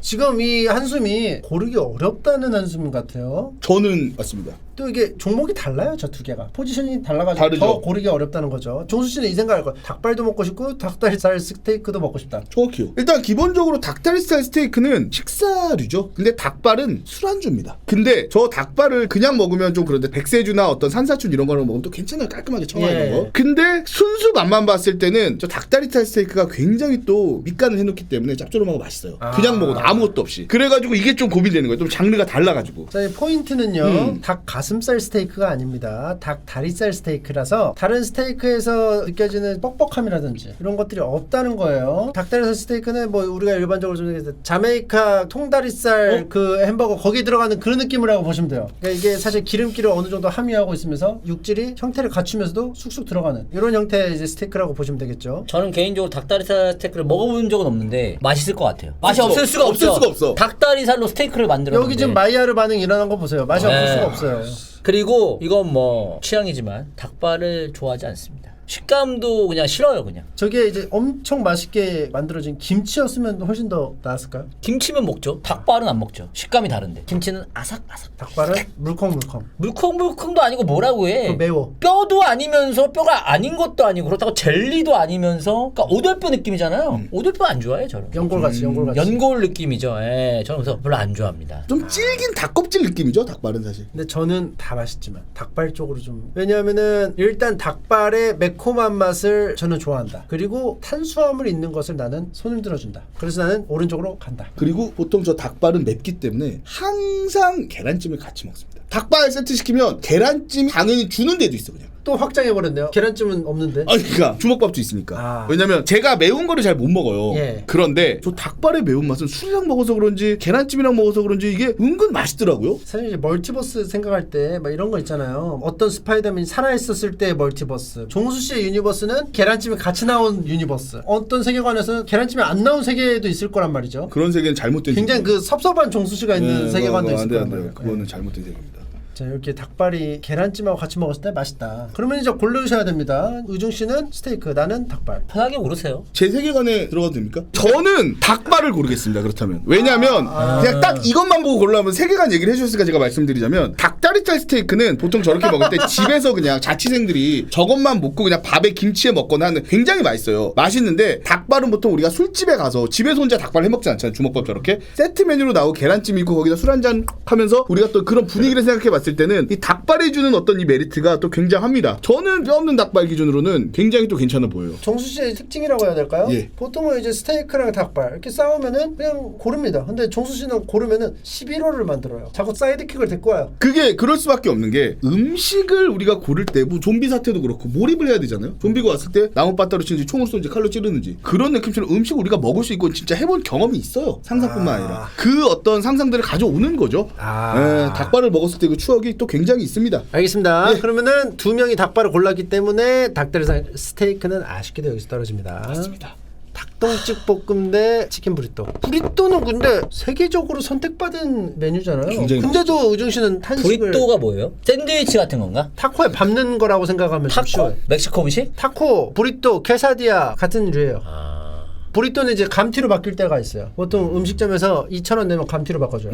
S2: 지금 이 한숨이 고르기 어렵다는 한숨 같아요.
S1: 저는 맞습니다.
S2: 또 이게 종목이 달라요. 저 두 개가 포지션이 달라가지고
S1: 다르죠.
S2: 더 고르기 어렵다는 거죠. 종수 씨는 이 생각할 거야. 닭발도 먹고 싶고 닭다리살 스테이크도 먹고 싶다.
S1: 정확해요. 일단 기본적으로 닭다리살 스테이크는 식사류죠. 근데 닭발은 술안주입니다. 근데 저 닭발을 그냥 먹으면 좀 그런데 백세주나 어떤 산사춘 이런 거를 먹으면 또 괜찮아요. 깔끔하게 청아있는 거. 근데 순수 맛만 봤을 때는 저 닭다리살 스테이크가 굉장히 또 밑간을 해놓기 때문에 짭조름하고 맛있어요. 그냥 먹어도 아무것도 없이. 그래가지고 이게 좀 고민되는 거예요. 좀 장르가 달라가지고.
S2: 자, 이 포인트는요. 닭 가슴살 스테이크가 아닙니다. 닭 다리살 스테이크라서 다른 스테이크에서 느껴지는 뻑뻑함이라든지 이런 것들이 없다는 거예요. 닭다리살 스테이크는 뭐 우리가 일반적으로 좀 자메이카 통다리살 그 햄버거 거기 들어가는 그런 느낌이라고 보시면 돼요. 그러니까 이게 사실 기름기를 어느 정도 함유하고 있으면서 육질이 형태를 갖추면서도 쑥쑥 들어가는 이런 형태의 이제 스테이크라고 보시면 되겠죠.
S3: 저는 개인적으로 닭다리살 스테이크를 먹어본 적은 없는데 맛있을 것 같아요. 맛이 없을 수가 없어. 닭다리살로 스테이크를 만들었는데
S2: 여기 지금 마이야르 반응 일어난 거 보세요. 맛이 없을 수가 없어요.
S3: 그리고 이건 뭐 취향이지만 닭발을 좋아하지 않습니다. 식감도 그냥 싫어요 그냥.
S2: 저게 이제 엄청 맛있게 만들어진 김치였으면 훨씬 더 나았을까요?
S3: 김치면 먹죠. 닭발은 안 먹죠. 식감이 다른데. 김치는 아삭아삭.
S2: 닭발은 물컹물컹.
S3: 물컹물컹도 아니고 뭐라고 해.
S2: 매워.
S3: 뼈도 아니면서 뼈가 아닌 것도 아니고 그렇다고 젤리도 아니면서 그러니까 오돌뼈 느낌이잖아요. 오돌뼈 안 좋아해요 저는.
S2: 연골같이.
S3: 연골 느낌이죠. 예, 저는 그래서 별로 안 좋아합니다.
S1: 좀 질긴 닭껍질 느낌이죠 닭발은 사실.
S2: 근데 저는 다 맛있지만 닭발 쪽으로 좀 왜냐하면은 일단 닭발의 매콤한 맛을 저는 좋아한다. 그리고 탄수화물 있는 것을 나는 손을 들어준다. 그래서 나는 오른쪽으로 간다.
S1: 그리고 보통 저 닭발은 맵기 때문에 항상 계란찜을 같이 먹습니다. 닭발 세트 시키면 계란찜 당연히 주는 데도 있어 그냥.
S2: 또 확장해버렸네요. 계란찜은 없는데.
S1: 아니 그러니까 주먹밥도 있으니까.
S2: 아.
S1: 왜냐면 제가 매운 거를 잘 못 먹어요.
S2: 예.
S1: 그런데 저 닭발의 매운맛은 술이랑 먹어서 그런지 계란찜이랑 먹어서 그런지 이게 은근 맛있더라고요.
S2: 사실 이제 멀티버스 생각할 때 막 이런 거 있잖아요. 어떤 스파이더맨이 살아있었을 때 멀티버스. 종수 씨의 유니버스는 계란찜이 같이 나온 유니버스. 어떤 세계관에서는 계란찜이 안 나온 세계도 있을 거란 말이죠.
S1: 그런 세계는 잘못된
S2: 굉장히
S1: 세계예요.
S2: 그 섭섭한 종수 씨가 있는 세계관도 있을
S1: 안
S2: 거란
S1: 돼요.
S2: 말이에요.
S1: 그거는 잘못된 세계입니다.
S2: 자, 이렇게 닭발이 계란찜하고 같이 먹었을 때 맛있다. 그러면 이제 고르셔야 됩니다. 의중 씨는 스테이크, 나는 닭발.
S3: 편하게 고르세요.
S1: 제 세계관에 들어가도 됩니까? 저는 닭발을 고르겠습니다. 그렇다면 왜냐하면 그냥 딱 이것만 보고 고르려면 세계관 얘기를 해주셨으니까 제가 말씀드리자면 닭다리살 스테이크는 보통 저렇게 먹을 때 집에서 그냥 자취생들이 저것만 먹고 그냥 밥에 김치에 먹거나 하는 굉장히 맛있어요. 맛있는데 닭발은 보통 우리가 술집에 가서 집에서 혼자 닭발 해먹지 않잖아요. 주먹밥 저렇게 세트 메뉴로 나오고 계란찜 있고 거기다 술 한잔 하면서 우리가 또 그런 분위기를 생각해봤을 때는 이 닭발이 주는 어떤 이 메리트가 또 굉장합니다. 저는 뼈 없는 닭발 기준으로는 굉장히 또 괜찮아 보여요.
S2: 종수 씨의 특징이라고 해야 될까요?
S1: 예.
S2: 보통은 이제 스테이크랑 닭발 이렇게 싸우면은 그냥 고릅니다. 근데 종수 씨는 고르면은 11호를 만들어요. 자꾸 사이드킥을 데리고 와요.
S1: 그게 그럴 수밖에 없는 게 음식을 우리가 고를 때 뭐 좀비 사태도 그렇고 몰입을 해야 되잖아요. 좀비가 왔을 때 나무바따로 치는지 총을 쏘는지 칼로 찌르는지 그런 느낌처럼 음식을 우리가 먹을 수 있고 진짜 해본 경험이 있어요. 상상뿐만 아니라 그 어떤 상상들을 가져오는 거죠. 닭발을 먹었을 때 그 추억이 또 굉장히 있습니다.
S2: 알겠습니다.
S1: 예.
S2: 그러면은 두 명이 닭발을 골랐기 때문에 닭다리살 스테이크는 아쉽게도 여기서 떨어집니다.
S1: 맞습니다.
S2: 닭똥집 볶음 대 치킨 브리또. 브리또는 근데 세계적으로 선택받은 메뉴잖아요.
S1: 굉장히
S2: 근데도 의중 씨는 한식을
S3: 브리또가 뭐예요? 샌드위치 같은 건가?
S2: 타코에 밟는 거라고 생각하면 좀 쉬워요.
S3: 타코? 멕시코 음식?
S2: 타코, 브리또, 케사디아 같은 류예요.
S3: 아...
S2: 브리또는 이제 감튀로 바뀔 때가 있어요. 보통 음식점에서 2,000원 내면 감튀로 바꿔줘요.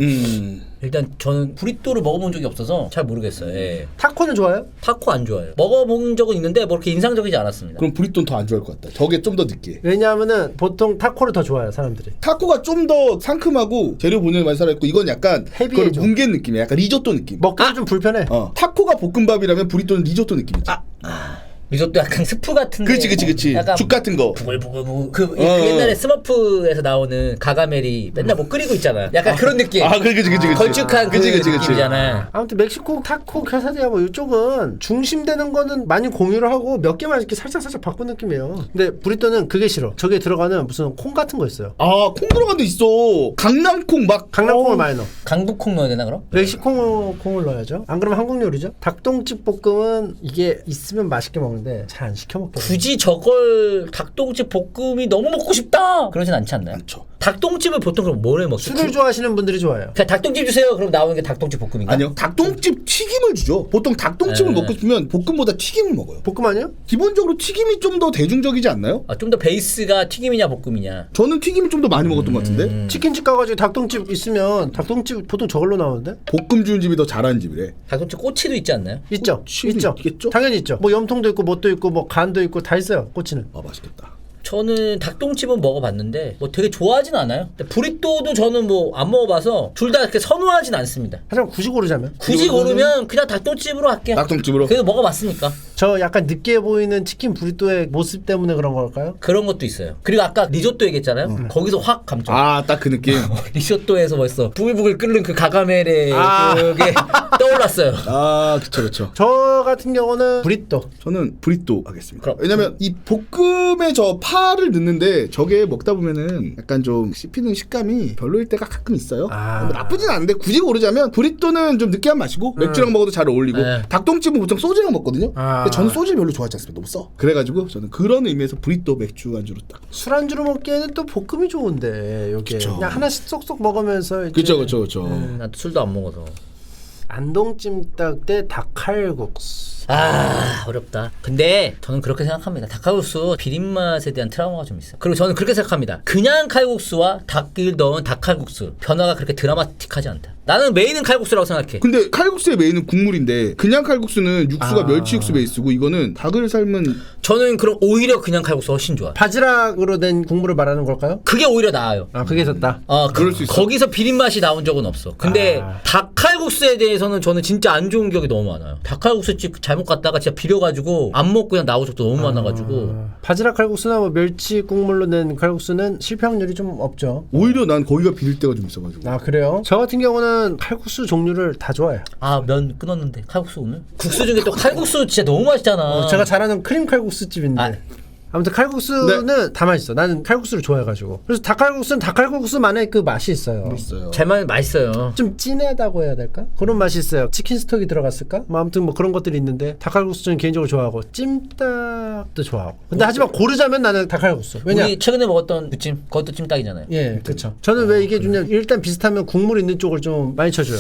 S3: 일단 저는 브리또를 먹어본 적이 없어서 잘 모르겠어요. 예.
S2: 타코는 좋아요?
S3: 타코 안 좋아해요. 먹어본 적은 있는데 뭐 그렇게 인상적이지 않았습니다.
S1: 그럼 브리또는 더 안 좋아할 것 같다. 저게 좀 더 느끼해.
S2: 왜냐하면은 보통 타코를 더 좋아해요 사람들이.
S1: 타코가 좀 더 상큼하고 재료 본연의 맛이 살아있고 이건 약간
S2: 헤비해
S1: 그걸
S2: 좀.
S1: 뭉갠 느낌이야. 약간 리조또 느낌.
S2: 먹기도 좀 불편해.
S1: 타코가 볶음밥이라면 브리또는 리조또 느낌이지.
S3: 리조또 약간 스프 같은데.
S1: 그치.
S3: 약간
S1: 죽 같은 거.
S3: 부글부글 그 옛날에 스머프에서 나오는 가가멜이 맨날 뭐 끓이고 있잖아. 약간 그런 느낌.
S1: 그치.
S3: 걸쭉한 그 느낌이잖아.
S2: 아무튼 멕시코 타코 케사디아 뭐 이쪽은 중심되는 거는 많이 공유를 하고 몇 개만 이렇게 살짝 바꾼 느낌이에요. 근데 브리또는 그게 싫어. 저게 들어가는 무슨 콩 같은 거 있어요.
S1: 콩 들어간 데 있어. 강낭콩 막.
S2: 강낭콩을 많이 넣어.
S3: 강북콩 넣어야 되나 그럼?
S2: 멕시코 콩을 넣어야죠. 안 그러면 한국 요리죠. 닭똥집 볶음은 이게 있으면 맛있게 먹는데 잘 안 시켜 먹거든요.
S3: 굳이 저걸 닭똥집 볶음이 너무 먹고 싶다 그러진 않지 않나요?
S1: 많죠.
S3: 닭똥집을 보통 그럼 뭘 해 먹죠?
S2: 술을 좋아하시는 분들이 좋아해요.
S3: 그냥 닭똥집 주세요. 그럼 나오는 게 닭똥집 볶음인가?
S1: 아니요. 닭똥집 튀김을 주죠. 보통 닭똥집을 먹고 싶으면 볶음보다 튀김을 먹어요.
S2: 볶음 아니요?
S1: 기본적으로 튀김이 좀 더 대중적이지 않나요?
S3: 좀 더 베이스가 튀김이냐 볶음이냐.
S1: 저는 튀김이 좀 더 많이 먹었던 것 같은데.
S2: 치킨집 가가지고 닭똥집 있으면 닭똥집 보통 저걸로 나오는데?
S1: 볶음 주는 집이 더 잘하는 집이래.
S3: 닭똥집 꼬치도 있지 않나요?
S2: 있죠. 있죠.
S1: 있겠죠?
S2: 당연히 있죠. 뭐 염통도 있고 뭣도 있고 뭐 간도 있고 다 있어요. 꼬치는.
S1: 맛있겠다.
S3: 저는 닭똥집은 먹어봤는데 뭐 되게 좋아하진 않아요. 근데 브리또도 저는 뭐 안 먹어봐서 둘 다 이렇게 선호하진 않습니다.
S2: 하지만 굳이 고르자면?
S3: 굳이 고르면 그냥 닭똥집으로 할게요.
S1: 닭똥집으로?
S3: 그래도 먹어봤으니까.
S2: 저 약간 느끼해 보이는 치킨 브리또의 모습 때문에 그런 걸까요?
S3: 그런 것도 있어요. 그리고 아까 리조또 얘기했잖아요. 거기서 확 감죠.
S1: 딱 그 느낌.
S3: 리조또에서 벌써 부글부글 끓는 그 가가멜의 그게 떠올랐어요.
S1: 그쵸.
S2: 저 같은 경우는 브리또.
S1: 저는 브리또 하겠습니다.
S3: 그럼.
S1: 왜냐면 이 볶음에 저 파를 넣는데 저게 먹다 보면은 약간 좀 씹히는 식감이 별로일 때가 가끔 있어요. 뭐 나쁘진 않은데 굳이 고르자면 브리또는 좀 느끼한 맛이고 맥주랑 먹어도 잘 어울리고
S3: 네.
S1: 닭똥집은 보통 소주랑 먹거든요. 근데 저는 소주를 별로 좋아하지 않습니다. 너무 써. 그래가지고 저는 그런 의미에서 브리또 맥주 안주로 딱.
S2: 술안주로 먹기에는 또 볶음이 좋은데 여기 그냥 하나씩 쏙쏙 먹으면서 이제
S1: 그쵸.
S3: 나도 술도 안 먹어서.
S2: 안동찜닭 대 닭칼국수.
S3: 어렵다. 근데 저는 그렇게 생각합니다. 닭칼국수 비린맛에 대한 트라우마가 좀 있어요. 그리고 저는 그렇게 생각합니다. 그냥 칼국수와 닭을 넣은 닭칼국수 변화가 그렇게 드라마틱하지 않다. 나는 메인은 칼국수라고 생각해.
S1: 근데 칼국수의 메인은 국물인데 그냥 칼국수는 육수가 멸치 육수 베이스고 이거는 닭을 삶은
S3: 저는 그럼 오히려 그냥 칼국수 훨씬 좋아.
S2: 바지락으로 된 국물을 말하는 걸까요?
S3: 그게 오히려 나아요.
S2: 그게 좋다.
S1: 그럴 수 있어.
S3: 거기서 비린맛이 나온 적은 없어. 근데 닭칼국수에 대해서는 저는 진짜 안 좋은 기억이 너무 많아요. 닭칼국수집 잘못 갔다가 진짜 비려가지고 안 먹고 그냥 나온 적도 너무 많아가지고.
S2: 바지락 칼국수나 뭐 멸치 국물로 낸 칼국수는 실패 확률이 좀 없죠.
S1: 오히려 난 거기가 비릴 때가 좀 있어가지고.
S2: 그래요? 저 같은 경우는 칼국수 종류를 다 좋아해요.
S3: 면 끊었는데 칼국수 오늘? 국수 중에 또 칼국수 진짜 너무 맛있잖아.
S2: 제가 잘 아는 크림 칼국수 집인데. 아무튼 칼국수는 다 맛있어. 나는 칼국수를 좋아해가지고. 그래서 닭칼국수는 닭칼국수만의 그 맛이 있어요.
S1: 있어요.
S3: 제만 맛있어요.
S2: 좀 진하다고 해야 될까? 그런 맛이 있어요. 치킨 스톡이 들어갔을까? 아무튼 뭐 그런 것들이 있는데 닭칼국수 저는 개인적으로 좋아하고 찜닭도 좋아하고. 근데 하지만 고르자면 나는 닭칼국수. 왜냐?
S3: 우리 최근에 먹었던 무찜 그것도 찜닭이잖아요.
S2: 예, 그렇죠. 저는 왜 이게 좋냐? 일단 비슷하면 국물 있는 쪽을 좀 많이 쳐줘요.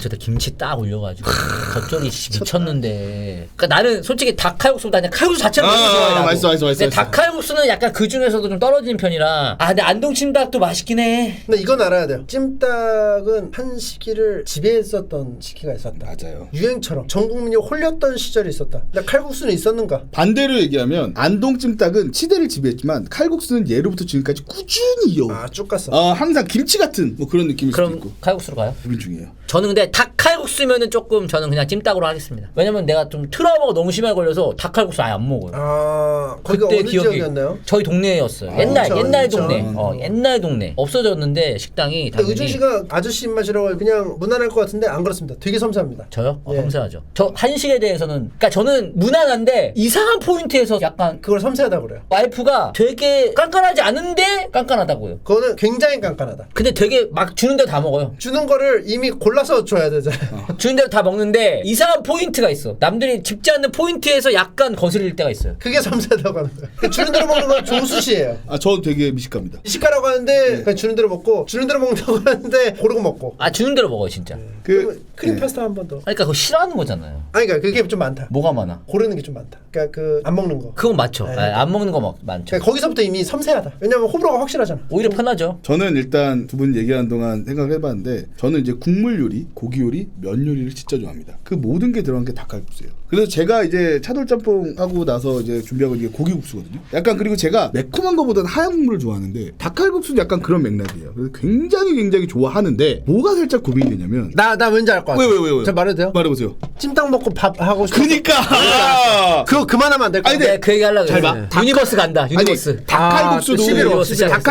S3: 저때 김치 딱 올려가지고 겉절이 미쳤는데. 그러니까 나는 솔직히 닭칼국수보다 그냥 칼국수 자체를 너무 좋아해. 나도.
S1: 맛있어.
S3: 닭칼국수는 약간 그 중에서도 좀 떨어지는 편이라. 근데 안동찜닭도 맛있긴 해.
S2: 근데 이건 알아야 돼요. 찜닭은 한 시기를 지배했었던 시기가 있었다.
S1: 맞아요.
S2: 유행처럼 전 국민이 홀렸던 시절이 있었다. 근데 칼국수는 있었는가?
S1: 반대로 얘기하면 안동찜닭은 치대를 지배했지만 칼국수는 예로부터 지금까지 꾸준히 이어.
S2: 쭉 갔어.
S1: 항상 김치 같은 뭐 그런 느낌일 수도
S3: 그럼
S1: 있고.
S3: 칼국수로 가요?
S1: 고민 중이에요.
S3: 저는 근데 닭칼국수면은 조금 저는 그냥 찜닭으로 하겠습니다. 왜냐면 내가 좀 트라우마가 너무 심하게 걸려서 닭칼국수 아예 안 먹어요.
S2: 거기가 어느 지역이었나요?
S3: 저희 동네였어요. 옛날 동네. 옛날 동네. 없어졌는데 식당이 당연히.
S2: 의준 씨가 아저씨 입맛이라고 그냥 무난할 것 같은데 안 그렇습니다. 되게 섬세합니다.
S3: 저요?
S2: 예.
S3: 섬세하죠. 저 한식에 대해서는 그러니까 저는 무난한데 이상한 포인트에서 약간
S2: 그걸 섬세하다고 그래요.
S3: 와이프가 되게 깐깐하지 않은데 깐깐하다고요.
S2: 그거는 굉장히 깐깐하다.
S3: 근데 되게 막 주는 대로 다 먹어요.
S2: 주는 거를 이미 골라서 줘야 되잖아요.
S3: 주는 대로 다 먹는데 이상한 포인트가 있어. 남들이 짚지 않는 포인트에서 약간 거슬릴 때가 있어요.
S2: 그게 섬세하다고 하는 거예요. 그 주는 대로 먹는 건 조수시예요.
S1: 저는 되게 미식갑니다.
S2: 미식가라고 하는데 그냥 주는 대로 먹고 주는 대로 먹는다고 하는데 고르고 먹고.
S3: 주는 대로 먹어요 진짜.
S2: 크림 파스타 한 번 더.
S3: 그러니까 그거 싫어하는 거잖아요.
S2: 그러니까 그게 좀 많다.
S3: 뭐가 많아?
S2: 고르는 게 좀 많다. 그러니까 그 안 먹는 거.
S3: 그건 맞죠.
S2: 네.
S3: 안 먹는 거 많죠.
S2: 그러니까 거기서부터 이미 섬세하다. 왜냐면 호불호가 확실하잖아.
S3: 오히려 편하죠.
S1: 저는 일단 두 분 얘기하는 동안 생각을 해봤는데 저는 이제 국물 요리, 고기 요리, 면 요리를 진짜 좋아합니다. 그 모든 게 들어간 게 닭칼국수예요. 그래서 제가 이제 차돌짬뽕 하고 나서 이제 준비하고 이게 고기국수거든요. 약간 그리고 제가 매콤한 거보다는 하얀 국물을 좋아하는데 닭칼국수는 약간 그런 맥락이에요. 그래서 굉장히 좋아하는데 뭐가 살짝 고민이 되냐면
S2: 나 왠지 알 것 같아.
S1: 왜?
S2: 저 말해도 돼요?
S1: 말해보세요.
S2: 찜닭 먹고 밥 하고 싶어.
S1: 그니까
S2: 그거 그만하면 안 될 것 같아.
S3: 네, 그 얘기 하려고
S1: 잘
S3: 그랬어요.
S1: 봐.
S3: 유니버스 간다. 유니버스.
S1: 닭칼국수도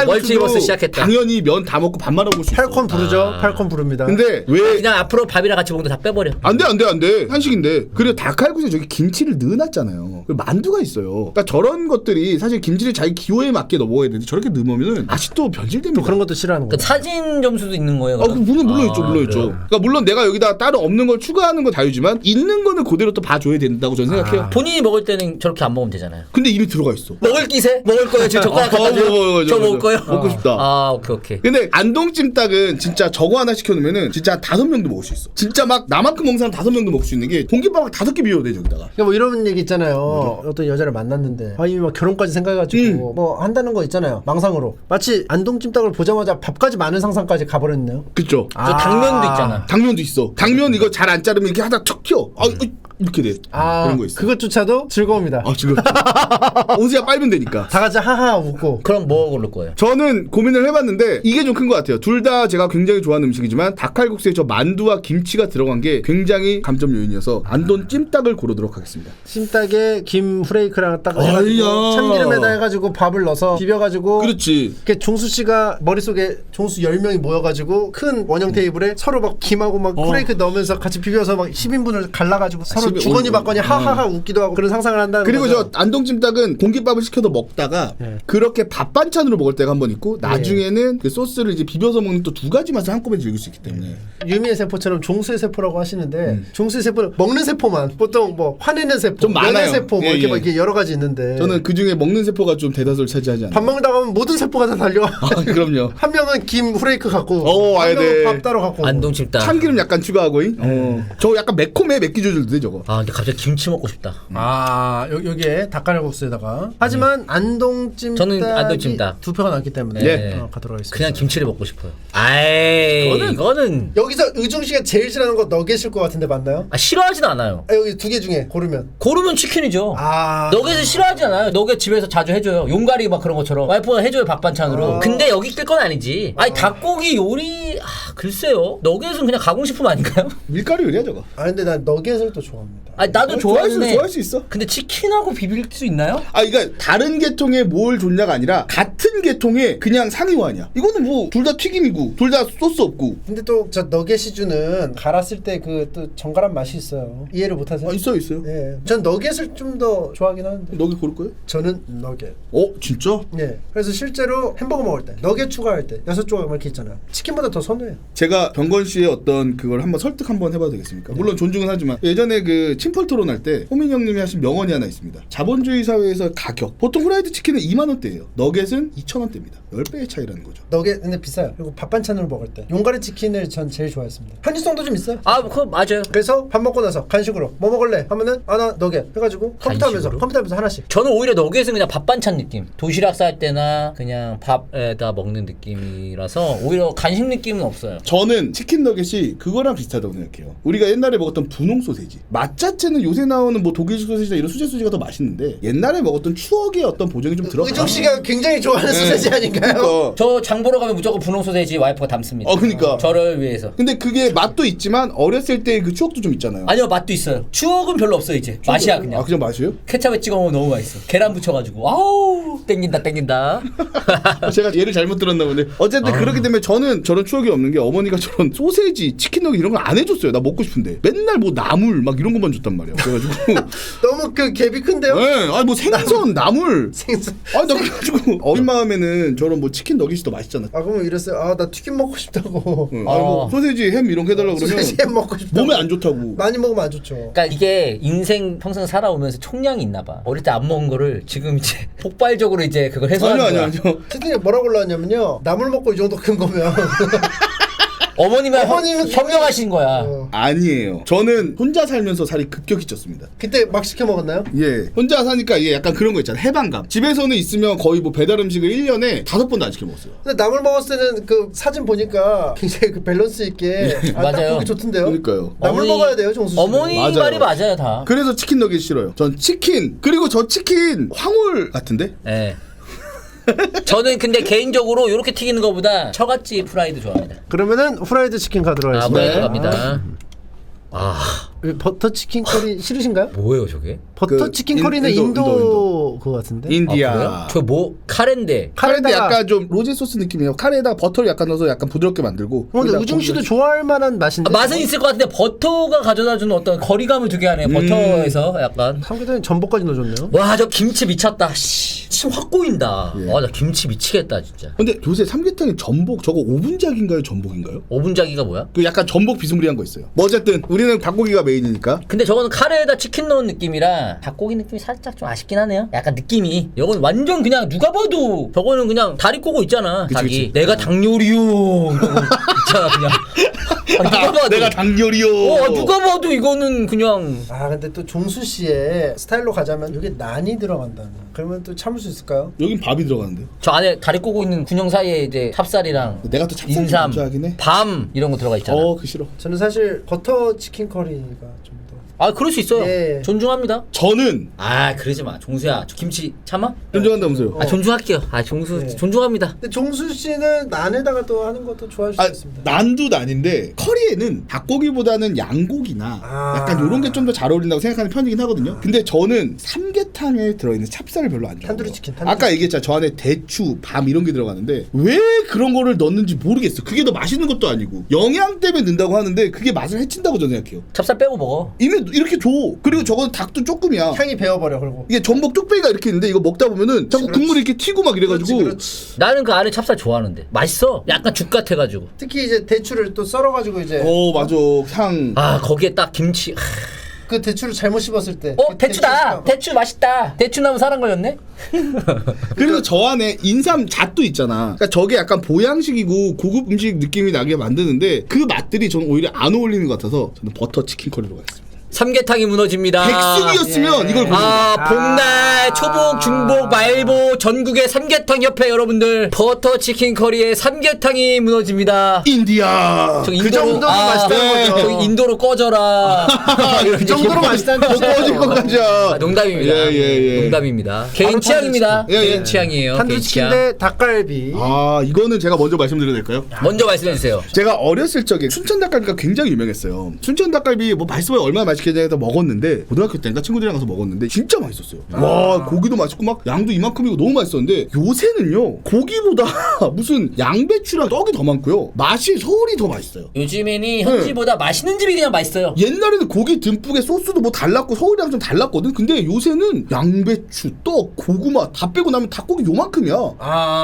S3: 멀티버스 시작했다.
S1: 당연히 면 다 먹고 밥 말아 먹을 수 있어.
S2: 팔콘 부르죠. 팔콘 부릅니다.
S1: 근데 왜
S3: 그냥 앞으로 밥이랑 같이 먹는데 다 빼버려.
S1: 안 돼. 한식인데. 그리고 닭칼국수에 저기 김치를 넣어놨잖아요. 그리고 만두가 있어요. 그러니까 저런 것들이 사실 김치를 자기 기호에 맞게 넣어야 되는데 저렇게 넣으면 맛이 또 변질됩니다.
S2: 또 그런 것도 싫어하는 거.
S3: 그 사진 점수도 있는 거예요. 그럼?
S1: 물론 있죠. 그러니까 물론 내가 여기다 따로 없는 걸 추가하는 건 자유지만 있는 거는 그대로 또 봐줘야 된다고 저는 생각해요.
S3: 본인이 먹을 때는 저렇게 안 먹으면 되잖아요.
S1: 근데 이미 들어가 있어.
S3: 먹을 기세? 먹을 거예요. 지금 젓가락 갖다 줘. 저 먹을 거예요?
S1: 먹고 싶다.
S3: 오케이.
S1: 근데 안동찜닭은 진짜 저거 하나 시켜놓으면은 진짜 5명도 먹을 수 있어. 진짜 막 나만큼 먹는 사람 5명도 먹을 수 있는 게 공깃밥 막 5개 비워도 돼 저기다가.
S2: 그러니까 뭐 이런 얘기 있잖아요. 어떤 여자를 만났는데 이미 막 결혼까지 생각해가지고 뭐 한다는 거 있잖아요. 망상으로. 마치 안동찜닭을 보자마자 밥까지 많은 상상까지 가버렸네요.
S1: 그쵸.
S3: 저 당면도 있잖아.
S1: 당면도 있어. 당면 이거 잘 안 자르면 이렇게 하다 툭 튀어. 이렇게 돼. 그런 거 있어.
S2: 그것조차도 즐거움이다.
S1: 지금 옷이야 빨면 되니까.
S2: 다 같이 하하 웃고.
S3: 그럼 뭐 고를 거예요?
S1: 저는 고민을 해봤는데 이게 좀 큰 것 같아요. 둘 다 제가 굉장히 좋아하는 음식이지만 닭칼국수에 저 만두와 김치가 들어간 게 굉장히 감점 요인이어서 안동 찜닭을 고르도록 하겠습니다.
S2: 찜닭에 김 후레이크랑 딱 해가지고 참기름에다 해가지고 밥을 넣어서 비벼가지고.
S1: 그렇지.
S2: 이렇게 종수 씨가 머릿속에 종수 10명이 모여가지고 큰 원형 테이블에 서로 막 김하고 막 후레이크 넣으면서 같이 비벼서 막 10인분을 갈라가지고 서로 주거니 받거니 하하하 웃기도 하고 그런 상상을 한다는
S1: 그리고
S2: 거죠.
S1: 저 안동찜닭은 공깃밥을 시켜서 먹다가 그렇게 밥 반찬으로 먹을 때가 한 번 있고 나중에는 그 소스를 이제 비벼서 먹는 또 두 가지 맛을 한꺼번에 즐길 수 있기 때문에
S2: 유미의 세포처럼 종수의 세포라고 하시는데 종수의 세포는 먹는 세포만 보통 뭐 화내는 세포,
S1: 좀 많아요.
S2: 면의 세포 뭐 이렇게 막 이렇게 여러 가지 있는데
S1: 저는 그 중에 먹는 세포가 좀 대다수를 차지하지 않아요.
S2: 밥 먹다가 하면 모든 세포가 다 달려.
S1: 그럼요.
S2: 한 명은 김 후레이크 갖고 한
S1: 와야
S2: 명은
S1: 돼.
S2: 밥 따로 갖고
S3: 안동찜닭.
S1: 참기름 약간 추가하고 저 약간 매콤해. 맵기 조절도 되죠. 저거.
S3: 아 근데 갑자기 김치 먹고 싶다.
S2: 여기에 닭가슴국수에다가 하지만 안동찜닭이
S3: 저는 안동찜닭.
S2: 두 표가 나왔기 때문에
S3: 네.
S2: 가도록 하겠습니다.
S3: 그냥 김치를 먹고 싶어요. 아이 이거는
S2: 여기서 의중 씨가 제일 싫어하는 거 너겟일 것 같은데 맞나요?
S3: 싫어하진 않아요.
S2: 여기 두 개 중에 고르면
S3: 치킨이죠.
S2: 아.
S3: 너겟을 싫어하지 않아요. 너겟 집에서 자주 해줘요. 용가리 막 그런 것처럼 와이프가 해줘요 밥반찬으로. 근데 여기 낄 건 아니지. 아니 닭고기 요리 글쎄요. 너겟은 그냥 가공식품 아닌가요?
S1: 밀가루 요리야 저거.
S2: 근데 난 너겟을 또 좋아합니다.
S3: 아니 나도 좋아하는데
S1: 좋아할 수 있어.
S3: 근데 치킨하고 비빌 수 있나요?
S1: 그러니까 다른 계통에 뭘 줬냐가 아니라 같은 계통에 그냥 상위완이야. 이거는 뭐 둘 다 튀김이고 둘 다 소스 없고.
S2: 근데 또 저 너겟이 주는 갈았을 때 그 또 정갈한 맛이 있어요. 이해를 못하세요?
S1: 있어요.
S2: 예, 전 너겟을 좀 더 좋아하긴 하는데.
S1: 너겟 고를 거예요?
S2: 저는 너겟.
S1: 진짜?
S2: 예. 그래서 실제로 햄버거 먹을 때 너겟 추가할 때 6조각 이렇게 있잖아요. 치킨보다 더 선호해요.
S1: 제가 병건 씨의 어떤 그걸 한번 설득 한번 해봐도 되겠습니까? 물론 존중은 하지만 예전에 그 침펄 토론할 때 호민 형님이 하신 명언이 하나 있습니다. 자본주의 사회에서 가격 보통 후라이드 치킨은 2만 원대예요. 너겟은 2,000원대입니다. 10배의 차이라는 거죠.
S2: 너겟 근데 비싸요. 그리고 밥 반찬으로 먹을 때 용가리 치킨을 전 제일 좋아했습니다. 편의성도 좀 있어요.
S3: 그거 맞아요.
S2: 그래서 밥 먹고 나서 간식으로 뭐 먹을래 하면은 나 너겟 해가지고 컴퓨터하면서 하나씩.
S3: 저는 오히려 너겟은 그냥 밥 반찬 느낌. 도시락 쌀 때나 그냥 밥에다 먹는 느낌이라서 오히려 간식 느낌은 없어요.
S1: 저는 치킨 너겟이 그거랑 비슷하다고 생각해요. 우리가 옛날에 먹었던 분홍 소세지 맛 자체는 요새 나오는 뭐 독일식 소세지나 이런 수제 소세지가 더 맛있는데 옛날에 먹었던 추억의 어떤 보정이 좀 들어가.
S2: 의정 씨가 굉장히 좋아하는 소세지 아닌가요?
S1: 그러니까.
S3: 저 장 보러 가면 무조건 분홍 소세지 와이프가 담습니다.
S1: 그러니까.
S3: 저를 위해서.
S1: 근데 그게 맛도 있지만 어렸을 때 그 추억도 좀 있잖아요.
S3: 아니요 맛도 있어요. 추억은 별로 없어요 이제. 맛이야 그냥.
S1: 그냥 맛이에요?
S3: 케찹에 찍어 먹으면 너무 맛있어. 계란 붙여가지고 아우 땡긴다.
S1: 제가 얘를 잘못 들었나 보네. 어쨌든 그렇기 때문에 저는 저런 추억이 없는 게 어머니가 저런 소세지, 치킨 너겟 이런 걸 안 해줬어요. 나 먹고 싶은데 맨날 뭐 나물 막 이런 것만 줬단 말이야. 그래가지고
S2: 너무 그 갭이 큰데요?
S1: 네, 뭐 생선, 나물.
S2: 생선.
S1: 나 그래가지고 어린 마음에는 저런 뭐 치킨 너겟이 더 맛있잖아.
S2: 그러면 이랬어요. 나 튀김 먹고 싶다고.
S1: 뭐 소세지, 햄 이런 거 해달라고 그러면
S2: 소세지 햄 먹고 싶다고.
S1: 몸에 안 좋다고.
S2: 많이 먹으면 안 좋죠.
S3: 그러니까 이게 인생 평생 살아오면서 총량이 있나 봐. 어릴 때 안 먹은 거를 지금 이제 폭발적으로 이제 그걸 해소하는 거야.
S1: 아니요.
S2: 채팅에 뭐라고 올라왔냐면요. 나물 먹고 이 정도 큰 거면
S3: 어머님은
S2: 어머님은
S3: 현명하신 거야.
S1: 아니에요. 저는 혼자 살면서 살이 급격히 쪘습니다.
S2: 그때 막 시켜 먹었나요?
S1: 예. 혼자 사니까 이게 약간 그런 거 있잖아요. 해방감. 집에서는 있으면 거의 뭐 배달 음식을 1년에 5번도 안 시켜 먹었어요.
S2: 근데 나물 먹었을 때는 그 사진 보니까 굉장히 그 밸런스 있게
S3: 맞아요.
S2: 딱 보기 좋던데요.
S1: 그러니까요.
S2: 나물 먹어야 돼요, 정수 씨.
S3: 어머니
S1: 맞아요.
S3: 말이 맞아요 다.
S1: 그래서 치킨 너겟 싫어요. 전 치킨 그리고 저 치킨 황홀 같은데?
S3: 네. 저는 근데 개인적으로 이렇게 튀기는 것보다 처갓집 프라이드 좋아합니다.
S2: 그러면은 후라이드 치킨 가도록 하겠습니다.
S3: 후라이드 갑니다.
S2: 버터 치킨 커리 싫으신가요?
S3: 뭐예요 저게?
S2: 버터 치킨 커리는 인도 그거 같은데.
S1: 인디아.
S3: 저 뭐 카레인데.
S1: 카레인데 약간 좀 로제 소스 느낌이에요. 카레에다가 버터를 약간 넣어서 약간 부드럽게 만들고.
S2: 근데 우중 씨도 좋아할 만한 맛인데.
S3: 맛은 있을 것 같은데 버터가 가져다주는 어떤 거리감을 두게 하네요. 버터에서 약간.
S2: 삼계탕에 전복까지 넣어줬네요.
S3: 와 저 김치 미쳤다. 침 확 고인다. 와 나 김치 미치겠다 진짜.
S1: 근데 요새 삼계탕에 전복 저거 오분작인가요? 전복인가요?
S3: 오분자기가 뭐야?
S1: 그 약간 전복 비스무리한 거 있어요. 뭐 어쨌든 우리는 닭고기가 메인이니까.
S3: 근데 저거는 카레에다 치킨 넣은 느낌이라 닭고기 느낌이 살짝 좀 아쉽긴 하네요. 약간 느낌이. 이건 완전 그냥 누가 봐도 저거는 그냥 다리 꼬고 있잖아.
S1: 그치,
S3: 닭이.
S1: 그치.
S3: 내가 닭 요리요. 이러고 있잖아 그냥. 누가 봐도.
S1: 내가 닭요리요.
S3: 누가 봐도 이거는 그냥.
S2: 근데 또 종수 씨의 스타일로 가자면 여기 난이 들어간다는. 그러면 또 참을 수 있을까요?
S1: 여긴 밥이 들어가는데.
S3: 저 안에 다리 꼬고 있는 군용 사이에 이제 찹쌀이랑
S1: 내가 또 찹쌀
S3: 인삼,
S1: 좀 좋아하긴 해.
S3: 밤 이런 거 들어가 있잖아.
S1: 그 싫어.
S2: 저는 사실 버터 치킨 커리가 좀 더.
S3: 그럴 수 있어요.
S2: 예.
S3: 존중합니다.
S1: 저는
S3: 그러지 마. 종수야. 저 김치 참아?
S1: 존중한다면서요.
S3: 존중할게요. 종수
S2: 네.
S3: 존중합니다.
S2: 근데 종수 씨는 난에다가 또 하는 것도 좋아할 수 있습니다.
S1: 난도 난인데 커리에는 닭고기보다는 양고기나 약간 요런 게 좀 더 잘 어울린다고 생각하는 편이긴 하거든요. 근데 저는 삼계탕에 들어있는 찹쌀을 별로 안 좋아해요.
S2: 탄두리 치킨.
S1: 아까 얘기했잖아. 저 안에 대추, 밤 이런 게 들어가는데 왜 그런 거를 넣는지 모르겠어. 그게 더 맛있는 것도 아니고 영양 때문에 넣는다고 하는데 그게 맛을 해친다고 저는 생각해요.
S3: 찹쌀 빼고 먹어.
S1: 이미 이렇게 줘. 그리고 저건 닭도 조금이야.
S2: 향이 배어버려. 그리고
S1: 이게 전복 쪽배기가 이렇게 있는데 이거 먹다 보면은 자꾸
S2: 그렇지.
S1: 국물이 이렇게 튀고 막 이래가지고
S2: 그렇지.
S3: 나는 그 안에 찹쌀 좋아하는데 맛있어. 약간 죽 같아가지고.
S2: 특히 이제 대추를 또 썰어가지고 이제
S1: 맞아. 향.
S3: 거기에 딱 김치.
S2: 그 대추를 잘못 씹었을 때. 그
S3: 대추다. 대추 맛있다. 대추나무 사람 걸렸네.
S1: 그리고 저 안에 인삼 잣도 있잖아. 그러니까 저게 약간 보양식이고 고급 음식 느낌이 나게 만드는데 그 맛들이 저는 오히려 안 어울리는 것 같아서 저는 버터 치킨 커리로 가겠습니다.
S3: 삼계탕이 무너집니다.
S1: 백숙이었으면 이걸 고릅니다.
S3: 복날, 초복, 중복, 말복 전국의 삼계탕 협회 여러분들 버터 치킨 커리의 삼계탕이 무너집니다.
S1: 인디아.
S3: 저
S2: 그 정도로 맛있다는 거죠.
S3: 저기 인도로 꺼져라.
S2: 그 정도로 맛있다는
S1: 못 꺼질 것 같죠.
S3: 농담입니다. 농담입니다. 개인 취향입니다.
S1: 예, 예.
S3: 개인 취향이에요. 개인
S2: 탄두리치킨
S3: 취향.
S2: 대 닭갈비.
S1: 이거는 제가 먼저 말씀드려도 될까요?
S3: 먼저 말씀해 주세요.
S1: 제가 어렸을 적에 춘천 닭갈비가 굉장히 유명했어요. 춘천 닭갈비 뭐 맛있어요. 얼마나 맛있게 해서 먹었는데 고등학교 때인가 친구들이랑 가서 먹었는데 진짜 맛있었어요. 와 고기도 맛있고 막 양도 이만큼이고 너무 맛있었는데 요새는요 고기보다 무슨 양배추랑 떡이 더 많고요. 맛이 서울이 더 맛있어요.
S3: 요즘에는 현지보다 맛있는 집이 그냥 맛있어요.
S1: 옛날에는 고기 듬뿍에 소스도 뭐 달랐고 서울이랑 좀 달랐거든. 근데 요새는 양배추, 떡, 고구마 다 빼고 나면 닭고기 요만큼이야.